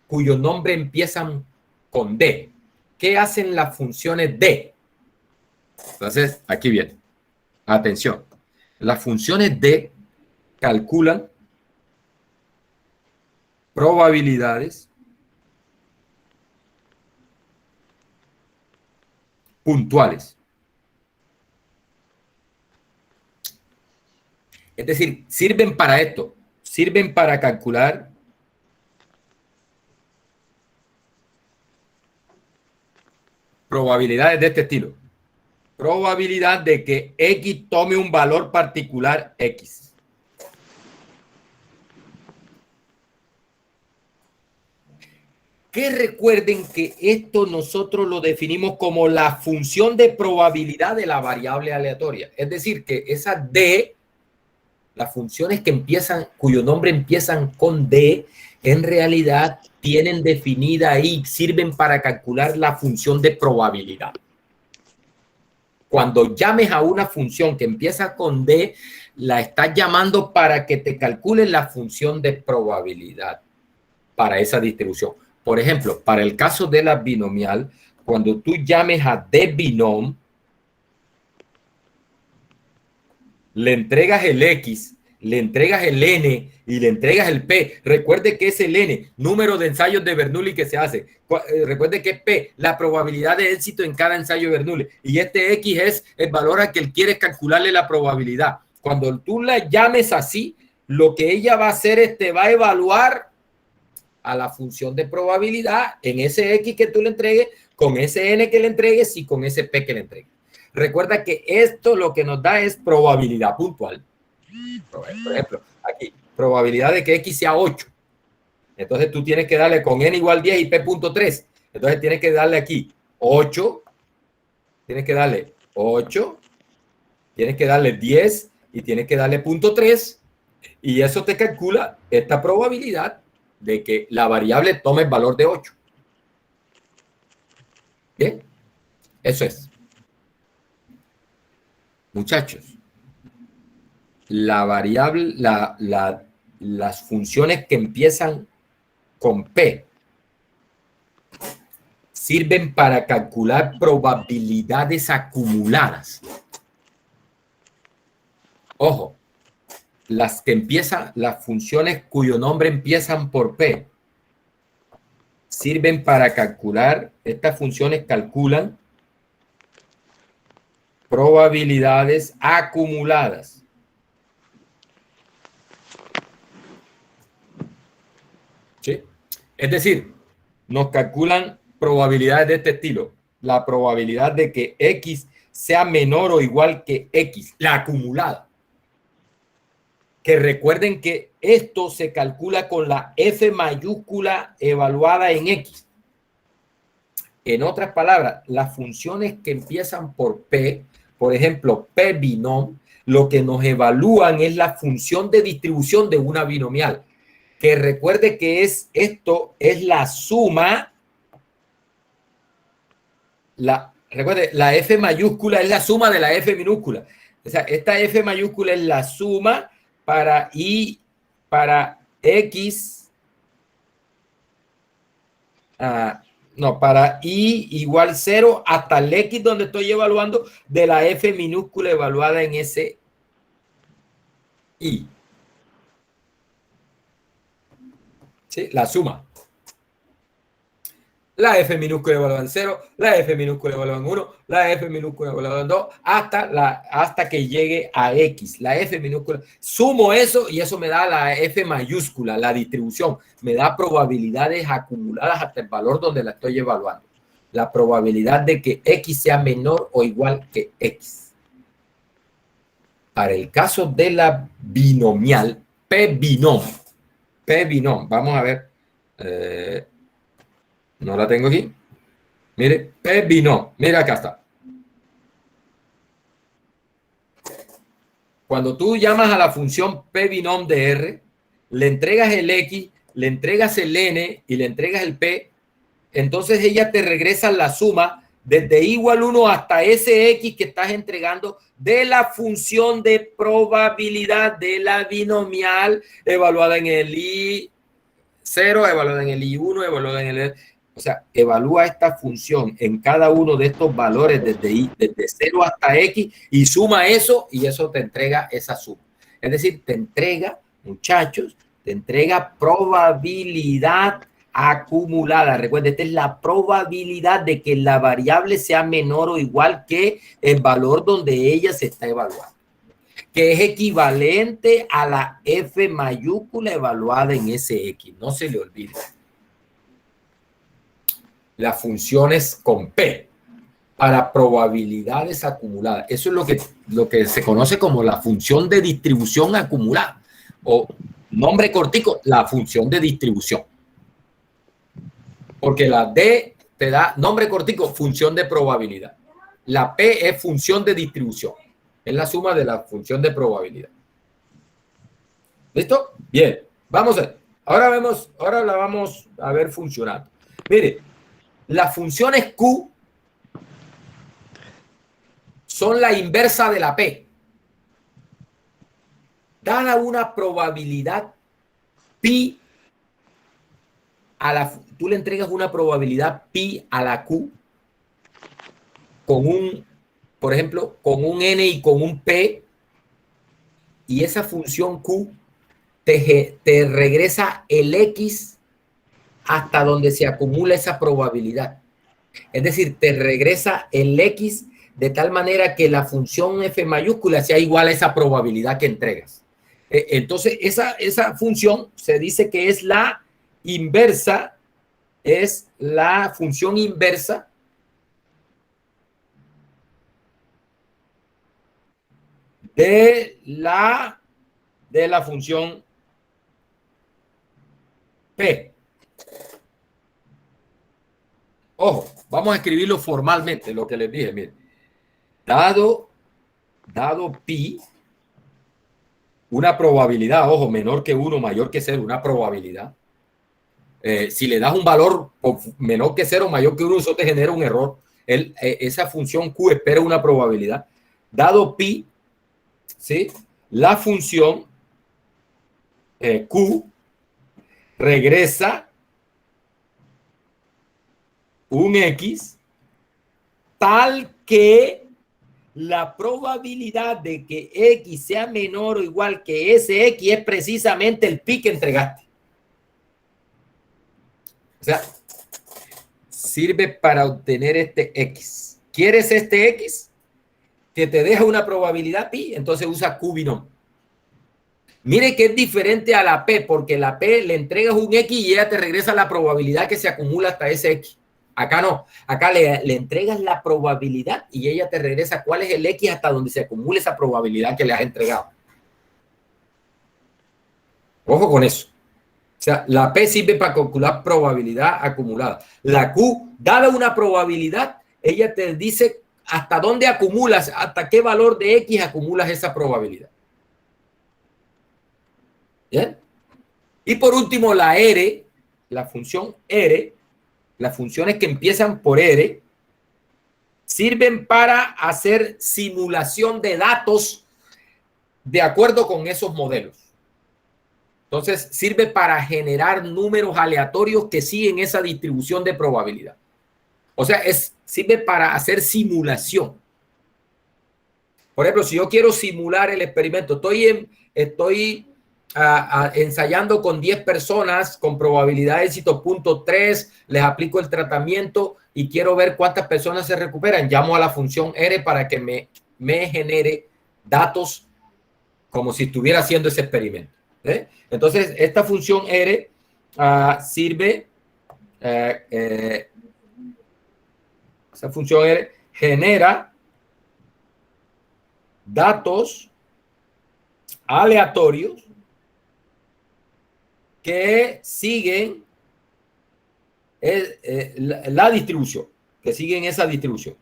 cuyo nombre empiezan con D? ¿Qué hacen las funciones D? Entonces, aquí viene. Atención. Las funciones D calculan probabilidades puntuales. Es decir, sirven para esto. Sirven para calcular probabilidades de este estilo. Probabilidad de que X tome un valor particular X. Que recuerden que esto nosotros lo definimos como la función de probabilidad de la variable aleatoria. Es decir, que esa D, las funciones cuyo nombre empiezan con D, en realidad tienen definida ahí, sirven para calcular la función de probabilidad. Cuando llames a una función que empieza con D, la estás llamando para que te calcule la función de probabilidad para esa distribución. Por ejemplo, para el caso de la binomial, cuando tú llames a D binom, le entregas el X, le entregas el N y le entregas el P. Recuerde que es el N, número de ensayos de Bernoulli que se hace. Recuerde que es P, la probabilidad de éxito en cada ensayo de Bernoulli. Y este X es el valor a que él quiere calcularle la probabilidad. Cuando tú la llames así, lo que ella va a hacer es te va a evaluar a la función de probabilidad en ese X que tú le entregues, con ese N que le entregues y con ese P que le entregues. Recuerda que esto lo que nos da es probabilidad puntual. Por ejemplo, aquí, probabilidad de que X sea 8. Entonces tú tienes que darle con N igual 10 y P.3. Entonces tienes que darle aquí 8. Tienes que darle 8. Tienes que darle 10 y tienes que darle 0.3. Y eso te calcula esta probabilidad de que la variable tome el valor de 8. Bien, eso es. Muchachos, la variable, las funciones que empiezan con P sirven para calcular probabilidades acumuladas. Ojo, las funciones cuyo nombre empiezan por P sirven para calcular, estas funciones calculan probabilidades acumuladas. ¿Sí? Es decir, nos calculan probabilidades de este estilo. La probabilidad de que X sea menor o igual que X, la acumulada. Que recuerden que esto se calcula con la F mayúscula evaluada en X. En otras palabras, las funciones que empiezan por P, por ejemplo, P binom, lo que nos evalúan es la función de distribución de una binomial. Que recuerde que esto es la suma. Recuerde, la F mayúscula es la suma de la F minúscula. O sea, esta F mayúscula es la suma para X. Para I igual 0 hasta el X donde estoy evaluando de la F minúscula evaluada en ese I. ¿sí? La suma. La F minúscula evaluada en 0, la F minúscula evaluada en 1, la F minúscula evaluada en 2, hasta que llegue a X. La F minúscula, sumo eso y eso me da la F mayúscula, la distribución. Me da probabilidades acumuladas hasta el valor donde la estoy evaluando. La probabilidad de que X sea menor o igual que X. Para el caso de la binomial, P-binom, vamos a ver. No la tengo aquí. Mire, P-binom. Mira, acá está. Cuando tú llamas a la función P-binom de R, le entregas el X, le entregas el N y le entregas el P, entonces ella te regresa la suma desde igual 1 hasta ese X que estás entregando de la función de probabilidad de la binomial evaluada en el I0, evaluada en el I1, evaluada en el... O sea, evalúa esta función en cada uno de estos valores desde 0 hasta X y suma eso y eso te entrega esa suma. Es decir, te entrega, muchachos, te entrega probabilidad acumulada. Recuerda, esta es la probabilidad de que la variable sea menor o igual que el valor donde ella se está evaluando, que es equivalente a la F mayúscula evaluada en ese X. No se le olvide. Las funciones con P para probabilidades acumuladas. Eso es lo que se conoce como la función de distribución acumulada o nombre cortico, la función de distribución. Porque la D te da nombre cortico, función de probabilidad. La P es función de distribución. Es la suma de la función de probabilidad. ¿Listo? Bien. Vamos a ver. Ahora la vamos a ver funcionando. Mire, las funciones Q son la inversa de la P. Dada una probabilidad pi tú le entregas una probabilidad pi a la Q con por ejemplo, con un N y con un P, y esa función Q te regresa el X hasta donde se acumula esa probabilidad. Es decir, te regresa el X de tal manera que la función F mayúscula sea igual a esa probabilidad que entregas. Entonces, esa función se dice que es la inversa, es la función inversa de la función P. Ojo, vamos a escribirlo formalmente, lo que les dije. Miren, dado pi, una probabilidad, ojo, menor que 1, mayor que 0, una probabilidad. Si le das un valor menor que 0, mayor que 1, eso te genera un error. Esa función Q espera una probabilidad. Dado pi, ¿sí? La función Q regresa un X tal que la probabilidad de que X sea menor o igual que ese X es precisamente el pi que entregaste. O sea, sirve para obtener este X. ¿Quieres este X? Que te deja una probabilidad pi, entonces usa Q binom. Mire que es diferente a la P, porque la P le entregas un X y ella te regresa la probabilidad que se acumula hasta ese X. Acá no, acá le entregas la probabilidad y ella te regresa cuál es el X hasta donde se acumula esa probabilidad que le has entregado. Ojo con eso. O sea, la P sirve para calcular probabilidad acumulada. La Q, dada una probabilidad, ella te dice hasta dónde acumulas, hasta qué valor de X acumulas esa probabilidad. ¿Bien? Y por último, la R, la función R, las funciones que empiezan por R, sirven para hacer simulación de datos de acuerdo con esos modelos. Entonces, sirve para generar números aleatorios que siguen esa distribución de probabilidad. O sea, sirve para hacer simulación. Por ejemplo, si yo quiero simular el experimento, estoy ensayando con 10 personas con probabilidad de éxito 0.3, les aplico el tratamiento y quiero ver cuántas personas se recuperan. Llamo a la función R para que me genere datos como si estuviera haciendo ese experimento. Entonces, esta función R sirve, esa función R genera datos aleatorios que siguen la distribución, que siguen esa distribución.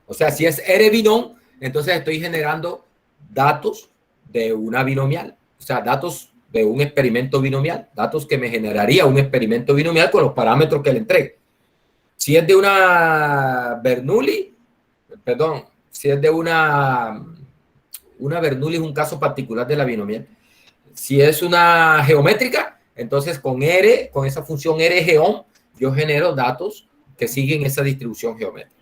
O sea, si es R binom, entonces estoy generando datos de una binomial, o sea, datos de un experimento binomial, datos que me generaría un experimento binomial con los parámetros que le entregue. Si es de una Bernoulli, perdón, si es de una Bernoulli es un caso particular de la binomial. Si es una geométrica, entonces con R, con esa función R geom, yo genero datos que siguen esa distribución geométrica.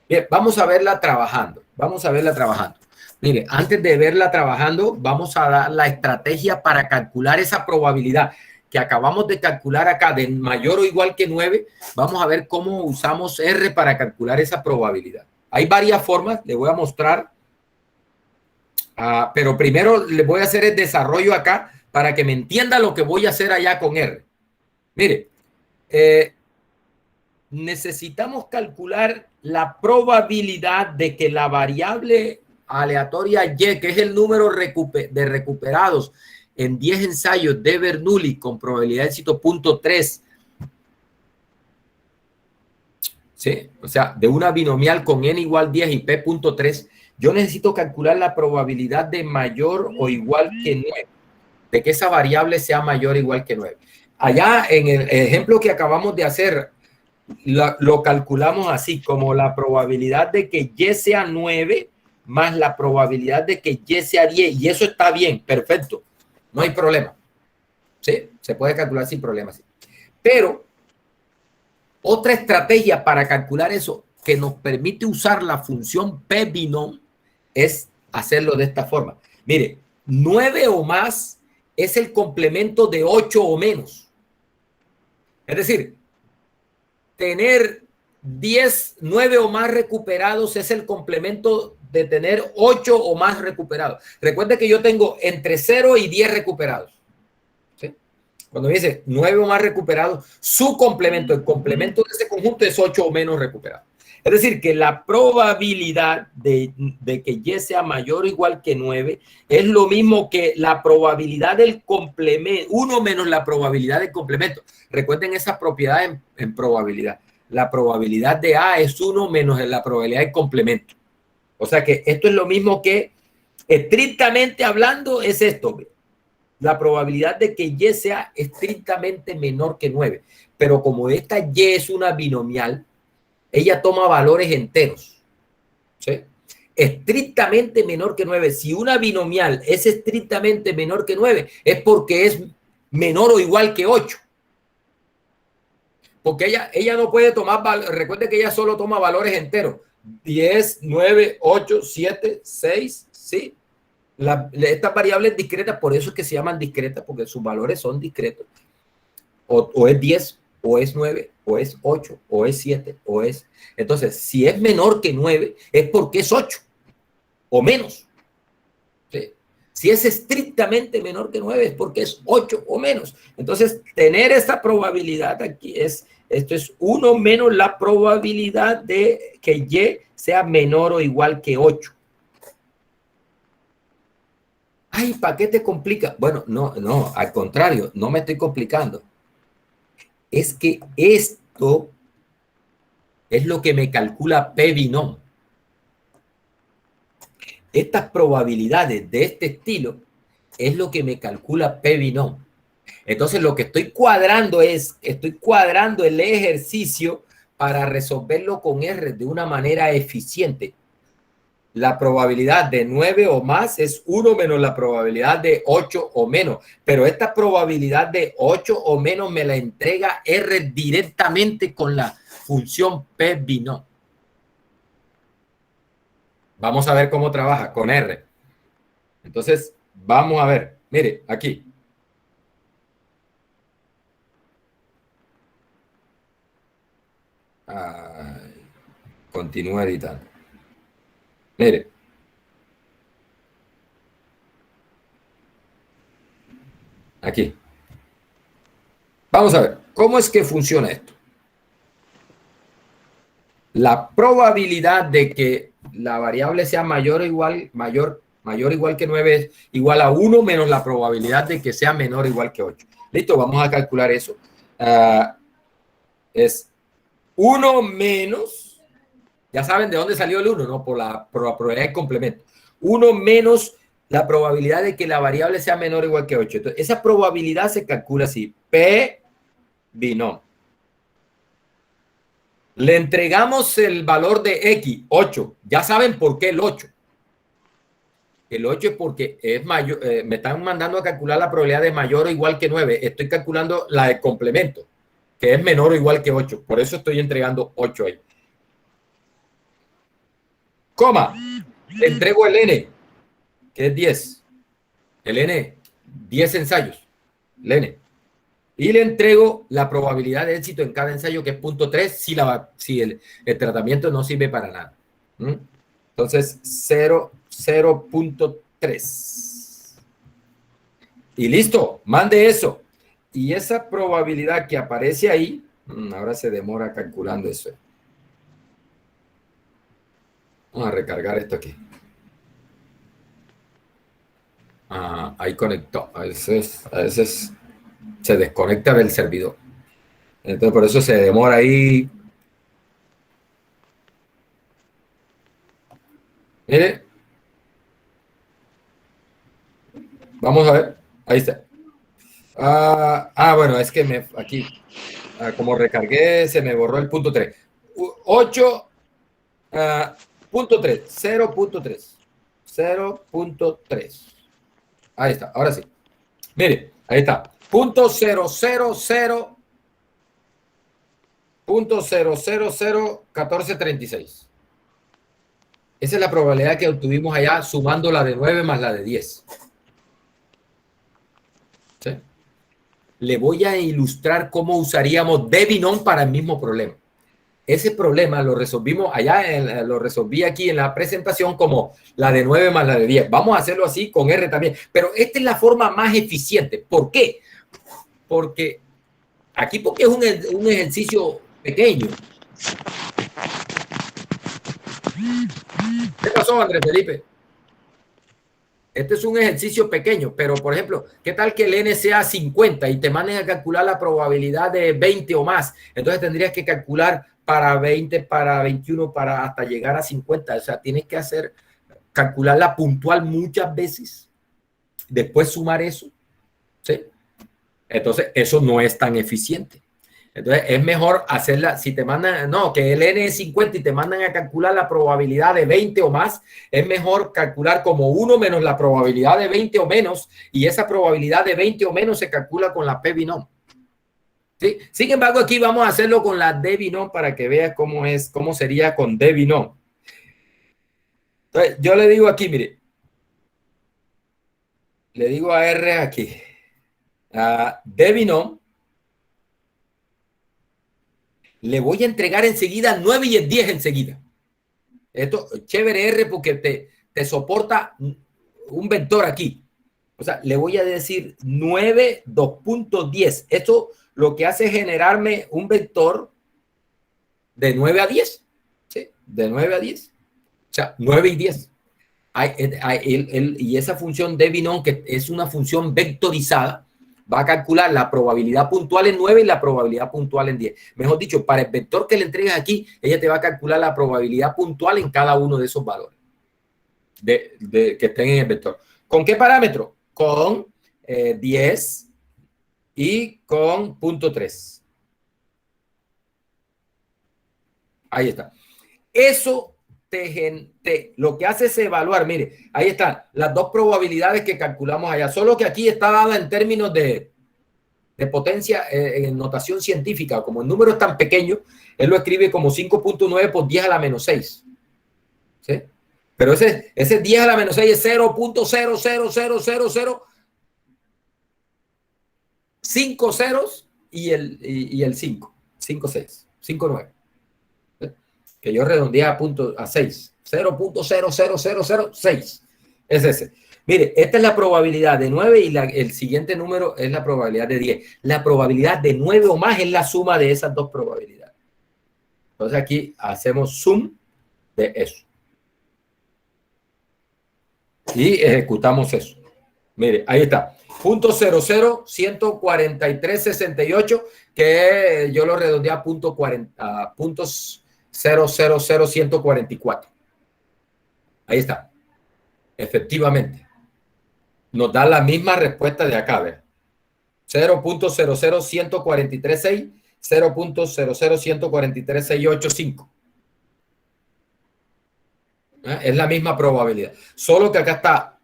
Bien, vamos a verla trabajando. Vamos a verla trabajando. Mire, antes de verla trabajando, vamos a dar la estrategia para calcular esa probabilidad que acabamos de calcular acá de mayor o igual que 9. Vamos a ver cómo usamos R para calcular esa probabilidad. Hay varias formas, le voy a mostrar. Pero primero le voy a hacer el desarrollo acá para que me entienda lo que voy a hacer allá con R. Mire, necesitamos calcular la probabilidad de que la variable aleatoria Y, que es el número de recuperados en 10 ensayos de Bernoulli con probabilidad de éxito 0.3, ¿sí? O sea, de una binomial con n igual 10 y p.3, yo necesito calcular la probabilidad de mayor o igual que 9, de que esa variable sea mayor o igual que 9. Allá en el ejemplo que acabamos de hacer, lo calculamos así, como la probabilidad de que Y sea 9 más la probabilidad de que Y sea 10, y eso está bien, perfecto, no hay problema. Sí, se puede calcular sin problema. Sí. Pero otra estrategia para calcular eso que nos permite usar la función p-binom es hacerlo de esta forma. Mire, 9 o más es el complemento de 8 o menos. Es decir, tener 10, 9 o más recuperados es el complemento de tener 8 o más recuperados. Recuerde que yo tengo entre 0 y 10 recuperados. ¿Sí? Cuando me dice 9 o más recuperados, su complemento, el complemento de ese conjunto es 8 o menos recuperados. Es decir, que la probabilidad de que Y sea mayor o igual que 9 es lo mismo que la probabilidad del complemento, 1 menos la probabilidad del complemento. Recuerden esa propiedad en probabilidad. La probabilidad de A es 1 menos la probabilidad del complemento. O sea que esto es lo mismo que, estrictamente hablando, es esto. La probabilidad de que Y sea estrictamente menor que 9. Pero como esta Y es una binomial, ella toma valores enteros. ¿Sí? Estrictamente menor que 9. Si una binomial es estrictamente menor que 9, es porque es menor o igual que 8. Porque ella no puede tomar, recuerde que ella solo toma valores enteros. 10, 9, 8, 7, 6, ¿sí? Estas variables discretas, por eso es que se llaman discretas, porque sus valores son discretos. O es 10, o es 9, o es 8, o es 7, o es... Entonces, si es menor que 9, es porque es 8 o menos. ¿Sí? Si es estrictamente menor que 9, es porque es 8 o menos. Entonces, tener esta probabilidad aquí esto es 1 menos la probabilidad de que Y sea menor o igual que 8. Ay, ¿para qué te complica? Bueno, no, al contrario, no me estoy complicando. Es que esto es lo que me calcula p-binom. Estas probabilidades de este estilo es lo que me calcula p-binom. Entonces lo que estoy cuadrando el ejercicio para resolverlo con R de una manera eficiente. La probabilidad de 9 o más es 1 menos la probabilidad de 8 o menos. Pero esta probabilidad de 8 o menos me la entrega R directamente con la función p-binom. Vamos a ver cómo trabaja con R. Entonces, vamos a ver. Mire, aquí. Continúa editando. Mire. Aquí. Vamos a ver. ¿Cómo es que funciona esto? La probabilidad de que la variable sea mayor o igual que 9 es igual a 1 menos la probabilidad de que sea menor o igual que 8. Listo, vamos a calcular eso. Es 1 menos, ya saben de dónde salió el 1, ¿no? Por la probabilidad de complemento. 1 menos la probabilidad de que la variable sea menor o igual que 8. Entonces, esa probabilidad se calcula así. P binom. Le entregamos el valor de X, 8. Ya saben por qué el 8. El 8 es porque es mayor, me están mandando a calcular la probabilidad de mayor o igual que 9. Estoy calculando la de complemento, que es menor o igual que 8. Por eso estoy entregando 8 ahí. Coma. Le entrego el N, que es 10. El N, 10 ensayos. El N. Y le entrego la probabilidad de éxito en cada ensayo, que es 0.3, si el tratamiento no sirve para nada. Entonces, 0.3. Y listo, mande eso. Y esa probabilidad que aparece ahí, ahora se demora calculando eso. Vamos a recargar esto aquí. Ahí conectó. A veces se desconecta del servidor. Entonces, por eso se demora ahí. Mire. Vamos a ver. Ahí está. Bueno, es que aquí, como recargué, se me borró el punto 3. 8.3, 0.3. 0.3. Ahí está, ahora sí. Mire, ahí está. Punto 0.000.0001436. Esa es la probabilidad que obtuvimos allá sumando la de 9 más la de 10. ¿Sí? Le voy a ilustrar cómo usaríamos Debinom para el mismo problema. Ese problema lo resolvimos allá, lo resolví aquí en la presentación como la de 9 más la de 10. Vamos a hacerlo así con R también. Pero esta es la forma más eficiente. ¿Por qué? Porque es un ejercicio pequeño. ¿Qué pasó, Andrés Felipe? Este es un ejercicio pequeño, pero por ejemplo, ¿qué tal que el N sea 50 y te manden a calcular la probabilidad de 20 o más? Entonces tendrías que calcular para 20, para 21, para hasta llegar a 50. O sea, tienes que calcularla puntual muchas veces, después sumar eso, ¿sí? Entonces, eso no es tan eficiente. Entonces, es mejor hacerla, si te mandan, no, que el N es 50 y te mandan a calcular la probabilidad de 20 o más, es mejor calcular como 1 menos la probabilidad de 20 o menos, y esa probabilidad de 20 o menos se calcula con la P binom. ¿Sí? Sin embargo, aquí vamos a hacerlo con la D binom para que veas cómo sería con D binom. Entonces, yo le digo aquí, mire, le digo a R aquí, D binom, le voy a entregar enseguida 9 y el 10 enseguida. Esto, chévere R, porque te soporta un vector aquí. O sea, le voy a decir 9, 2.10. Esto lo que hace es generarme un vector de 9 a 10. ¿Sí? De 9 a 10. O sea, 9 y 10. Y esa función de Binom, que es una función vectorizada, va a calcular la probabilidad puntual en 9 y la probabilidad puntual en 10. Mejor dicho, para el vector que le entregas aquí, ella te va a calcular la probabilidad puntual en cada uno de esos valores que estén en el vector. ¿Con qué parámetro? Con 10 y con 0.3. Ahí está. Eso lo que hace es evaluar, mire, ahí están las dos probabilidades que calculamos allá, solo que aquí está dada en términos de potencia en notación científica. Como el número es tan pequeño, él lo escribe como 5.9 por 10 a la menos 6. ¿Sí? Pero ese 10 a la menos 6 es 0.0000050 ceros y el 5, 6, 9. Que yo redondeé a 6. 0.00006 es ese. Mire, esta es la probabilidad de 9 y el siguiente número es la probabilidad de 10. La probabilidad de 9 o más es la suma de esas dos probabilidades. Entonces aquí hacemos sum de eso. Y ejecutamos eso. Mire, ahí está. .00.143.68, que yo lo redondeé a .000.144. Ahí está. Efectivamente. Nos da la misma respuesta de acá, ¿ver? 0.00143.6, 0.00143.685. Es la misma probabilidad. Solo que acá está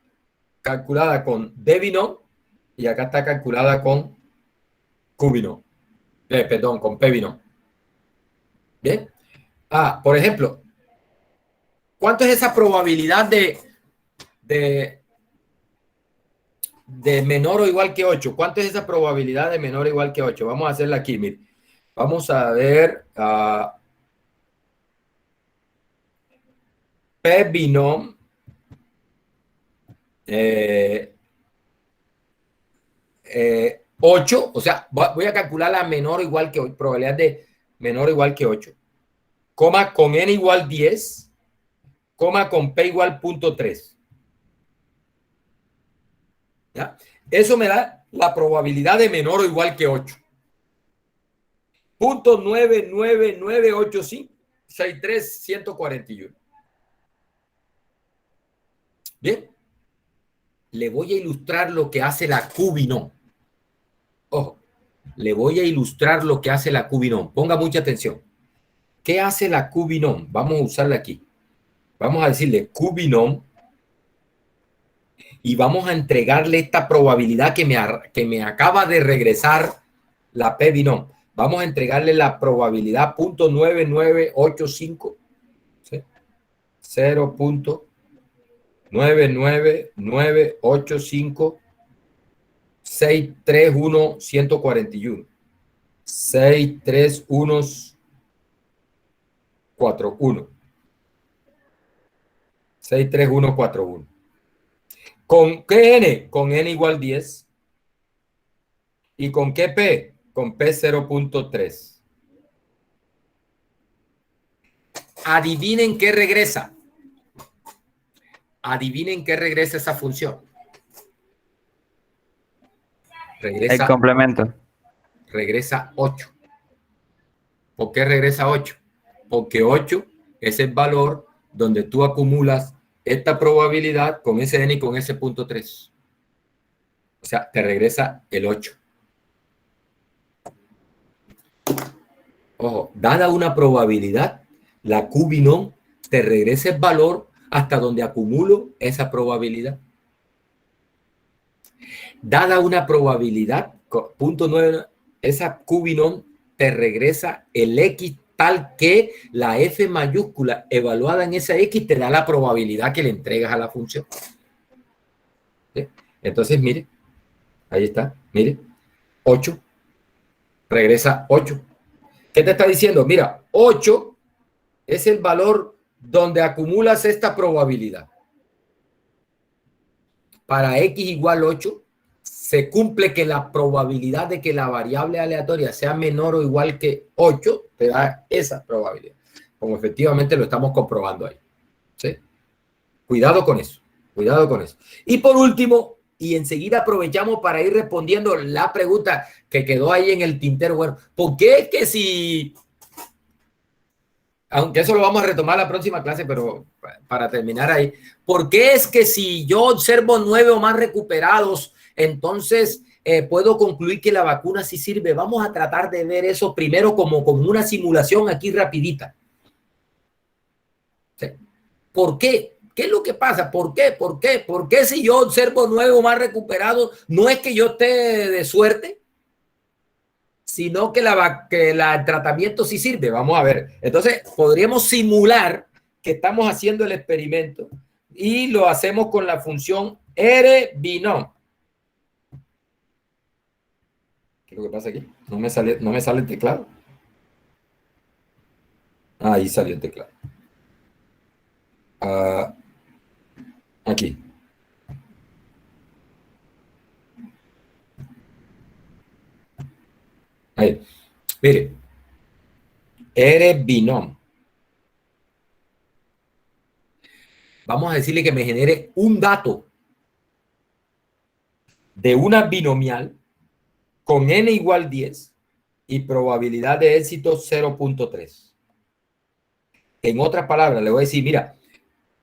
calculada con D binom y acá está calculada con Q binom. Perdón, con P binom. Bien. Por ejemplo, ¿cuánto es esa probabilidad de menor o igual que 8? ¿Cuánto es esa probabilidad de menor o igual que 8? Vamos a hacerla aquí, mire. Vamos a ver P binom 8, o sea, voy a calcular la menor o igual que 8, probabilidad de menor o igual que 8, coma con n igual 10, coma con p igual 0.3. ¿Ya? Eso me da la probabilidad de menor o igual que 8. 0.9998563.141. Bien. Le voy a ilustrar lo que hace la Q binom. Ojo, le voy a ilustrar lo que hace la Q binom. Ponga mucha atención. ¿Qué hace la Q binom? Vamos a usarla aquí. Vamos a decirle Q binom y vamos a entregarle esta probabilidad que me acaba de regresar la P binom. Vamos a entregarle la probabilidad 0.9985, ¿sí? 0.99985631141. 63141. 63141. ¿Con qué n? Con n igual 10. ¿Y con qué p? Con p 0.3. Adivinen qué regresa. Adivinen qué regresa esa función. Regresa, El complemento. Regresa 8. ¿Por qué regresa 8? Porque 8 es el valor donde tú acumulas esta probabilidad con ese n y con ese 0.3. O sea, te regresa el 8. Ojo, dada una probabilidad, la Q binom te regresa el valor hasta donde acumulo esa probabilidad. Dada una probabilidad, 0.9, esa Q binom te regresa el X tal que la F mayúscula evaluada en esa X te da la probabilidad que le entregas a la función. ¿Sí? Entonces, mire, ahí está, mire, 8, regresa 8. ¿Qué te está diciendo? Mira, 8 es el valor donde acumulas esta probabilidad. Para X igual 8, se cumple que la probabilidad de que la variable aleatoria sea menor o igual que 8, te da esa probabilidad. Como efectivamente lo estamos comprobando ahí. ¿Sí? Cuidado con eso. Cuidado con eso. Y por último, y enseguida aprovechamos para ir respondiendo la pregunta que quedó ahí en el tintero. Bueno, ¿por qué es que si... Aunque eso lo vamos a retomar la próxima clase, pero para terminar ahí, ¿por qué es que si yo observo 9 o más recuperados, entonces puedo concluir que la vacuna sí sirve? Vamos a tratar de ver eso primero como una simulación aquí rapidita. ¿Sí? ¿Por qué? ¿Qué es lo que pasa? ¿Por qué? ¿Por qué? ¿Por qué si yo observo 9 o más recuperados, no es que yo esté de suerte, sino que el tratamiento sí sirve? Vamos a ver. Entonces, podríamos simular que estamos haciendo el experimento y lo hacemos con la función R-binom. ¿Qué es lo que pasa aquí? No me sale el teclado. Ahí salió el teclado. Aquí. Ahí. Mire. R-binom. Vamos a decirle que me genere un dato de una binomial con n igual 10 y probabilidad de éxito 0.3. En otras palabras, le voy a decir, mira,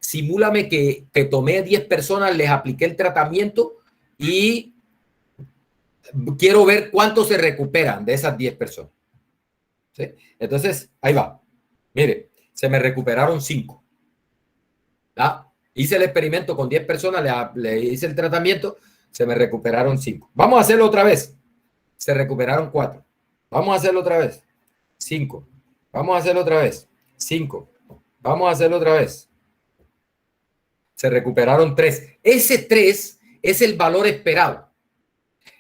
simúlame que tomé 10 personas, les apliqué el tratamiento y quiero ver cuántos se recuperan de esas 10 personas. ¿Sí? Entonces, ahí va. Mire, se me recuperaron 5. ¿Ah? Hice el experimento con 10 personas, le hice el tratamiento, se me recuperaron 5. Vamos a hacerlo otra vez. Se recuperaron 4. Vamos a hacerlo otra vez. 5. Vamos a hacerlo otra vez. 5. Vamos a hacerlo otra vez. Se recuperaron 3. Ese 3 es el valor esperado.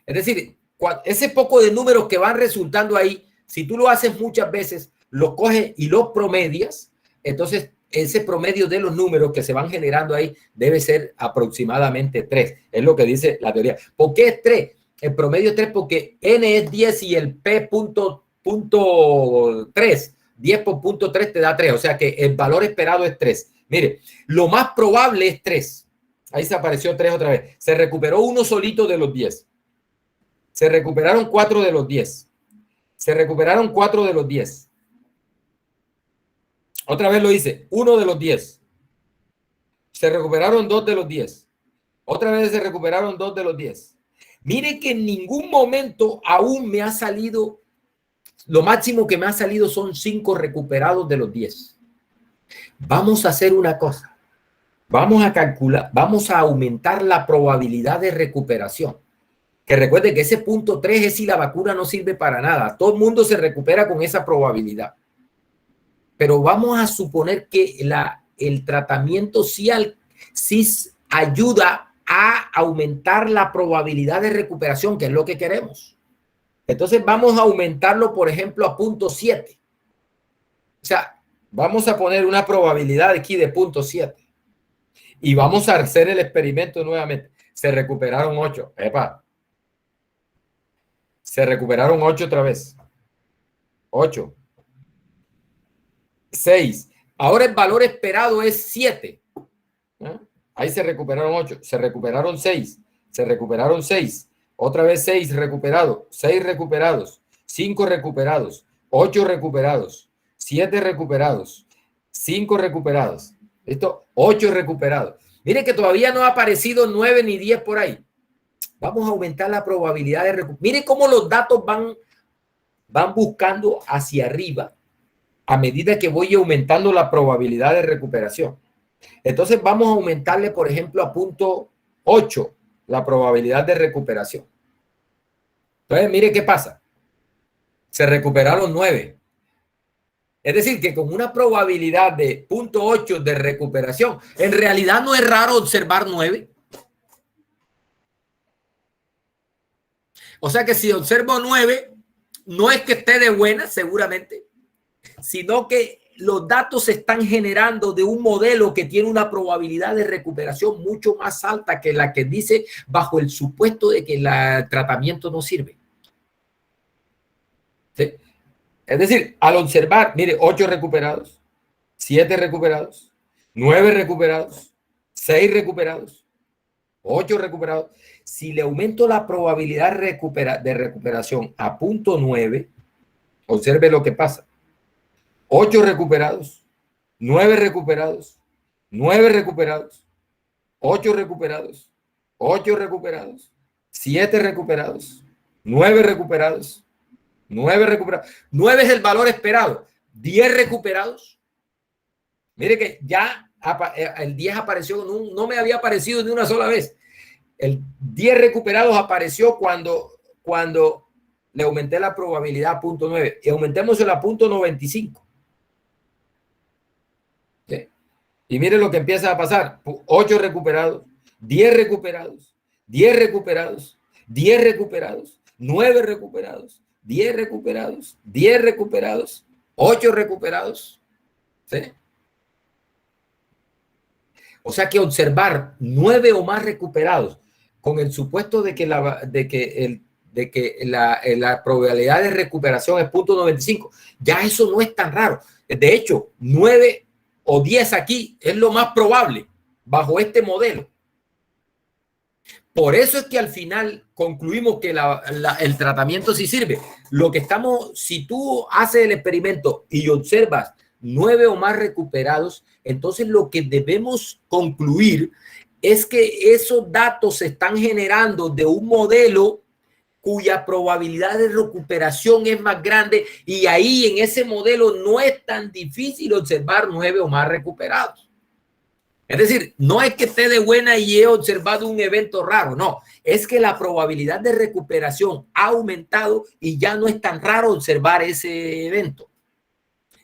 Es decir, ese poco de números que van resultando ahí, si tú lo haces muchas veces, lo coges y lo promedias, entonces ese promedio de los números que se van generando ahí debe ser aproximadamente 3. Es lo que dice la teoría. ¿Por qué es 3? El promedio es 3 porque n es 10 y el p punto 3. 10 por punto 3 te da 3. O sea que el valor esperado es 3. Mire, lo más probable es 3. Ahí se apareció 3 otra vez. Se recuperó uno solito de los 10. Se recuperaron 4 de los 10. Se recuperaron 4 de los 10. Otra vez lo hice. 1 de los 10. Se recuperaron 2 de los 10. Otra vez se recuperaron 2 de los 10. Mire que en ningún momento aún me ha salido, lo máximo que me ha salido son 5 recuperados de los 10. Vamos a hacer una cosa. Vamos a calcular, vamos a aumentar la probabilidad de recuperación. Que recuerde que ese punto 3 es si la vacuna no sirve para nada. Todo el mundo se recupera con esa probabilidad. Pero vamos a suponer que el tratamiento sí ayuda a aumentar la probabilidad de recuperación, que es lo que queremos. Entonces vamos a aumentarlo, por ejemplo, a 0.7. O sea, vamos a poner una probabilidad aquí de 0.7. Y vamos a hacer el experimento nuevamente. Se recuperaron 8. ¡Epa! Se recuperaron 8 otra vez. 8. 6. Ahora el valor esperado es 7. ¿Eh? Ahí se recuperaron 8. Se recuperaron 6. Se recuperaron 6. Otra vez 6 recuperados. 6 recuperados. 5 recuperados. 8 recuperados. 7 recuperados. 5 recuperados. ¿Listo? 8 recuperados. Mire que todavía no ha aparecido 9 ni 10 por ahí. Vamos a aumentar la probabilidad de recuperación. Mire cómo los datos van buscando hacia arriba a medida que voy aumentando la probabilidad de recuperación. Entonces vamos a aumentarle, por ejemplo, a 0.8 la probabilidad de recuperación. Entonces, mire qué pasa. Se recuperaron 9. Es decir, que con una probabilidad de 0.8 de recuperación, en realidad no es raro observar 9. O sea que si observo 9, no es que esté de buena, seguramente, sino que los datos se están generando de un modelo que tiene una probabilidad de recuperación mucho más alta que la que dice bajo el supuesto de que el tratamiento no sirve. ¿Sí? Es decir, al observar, mire, 8 recuperados, 7 recuperados, 9 recuperados, 6 recuperados, 8 recuperados. Si le aumento la probabilidad de recuperación a 0.9, observe lo que pasa. 8 recuperados, 9 recuperados, 9 recuperados, 8 recuperados, 8 recuperados, 7 recuperados, 9 recuperados, 9 recuperados. 9 es el valor esperado. 10 recuperados. Mire que ya el 10 apareció, no me había aparecido ni una sola vez. El 10 recuperados apareció cuando le aumenté la probabilidad a 0.9 y aumentémosela a 0.95. ¿Sí? Y mire lo que empieza a pasar. 8 recuperados, 10 recuperados, 10 recuperados, 10 recuperados, 9 recuperados, 10 recuperados, 10 recuperados, 8 recuperados. ¿Sí? O sea que observar 9 o más recuperados con el supuesto de que la probabilidad de recuperación es 0.95, ya eso no es tan raro. De hecho, 9 o 10 aquí es lo más probable bajo este modelo. Por eso es que al final concluimos que el tratamiento sí sirve. Si tú haces el experimento y observas 9 o más recuperados, entonces lo que debemos concluir es que esos datos se están generando de un modelo cuya probabilidad de recuperación es más grande, y ahí en ese modelo no es tan difícil observar 9 o más recuperados. Es decir, no es que esté de buena y he observado un evento raro, no, es que la probabilidad de recuperación ha aumentado y ya no es tan raro observar ese evento.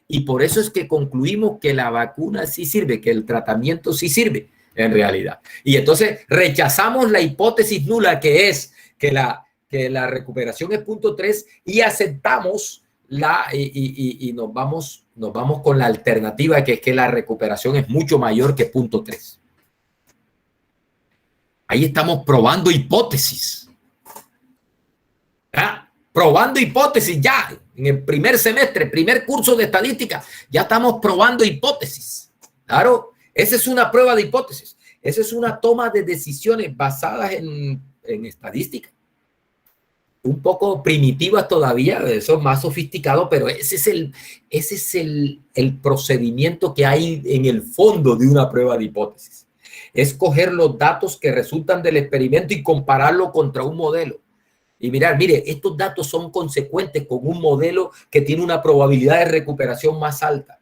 Y por eso es que concluimos que la vacuna sí sirve, que el tratamiento sí sirve en realidad. Y entonces rechazamos la hipótesis nula, que es que la recuperación es 0.3, y aceptamos y nos vamos con la alternativa, que es que la recuperación es mucho mayor que 0.3. Ahí estamos probando hipótesis. ¿Ah? Probando hipótesis ya. En el primer semestre, primer curso de estadística, ya estamos probando hipótesis. Claro, esa es una prueba de hipótesis. Esa es una toma de decisiones basadas en estadística. Un poco primitivas todavía, eso es más sofisticado, pero ese es el procedimiento que hay en el fondo de una prueba de hipótesis. Es coger los datos que resultan del experimento y compararlo contra un modelo. Y mirar, mire, estos datos son consecuentes con un modelo que tiene una probabilidad de recuperación más alta.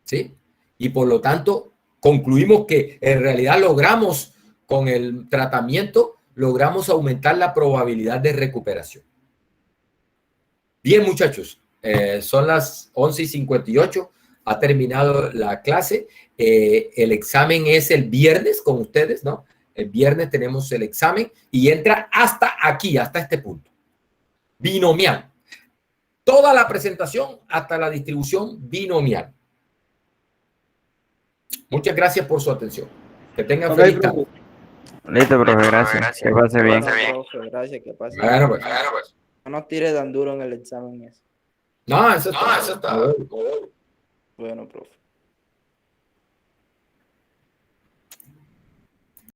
¿Sí? Y por lo tanto, concluimos que en realidad logramos, con el tratamiento, logramos aumentar la probabilidad de recuperación. Bien, muchachos, son las 11:58, ha terminado la clase. El examen es el viernes con ustedes, ¿no? El viernes tenemos el examen y entra hasta aquí, hasta este punto. Binomial. Toda la presentación hasta la distribución binomial. Muchas gracias por su atención. Que tengan feliz tarde. Listo, profe, gracias. Que pase bien. Profe, gracias, que pase. Bueno, pues. No nos tire tan duro en el examen ese. No, eso está. Bueno, profe.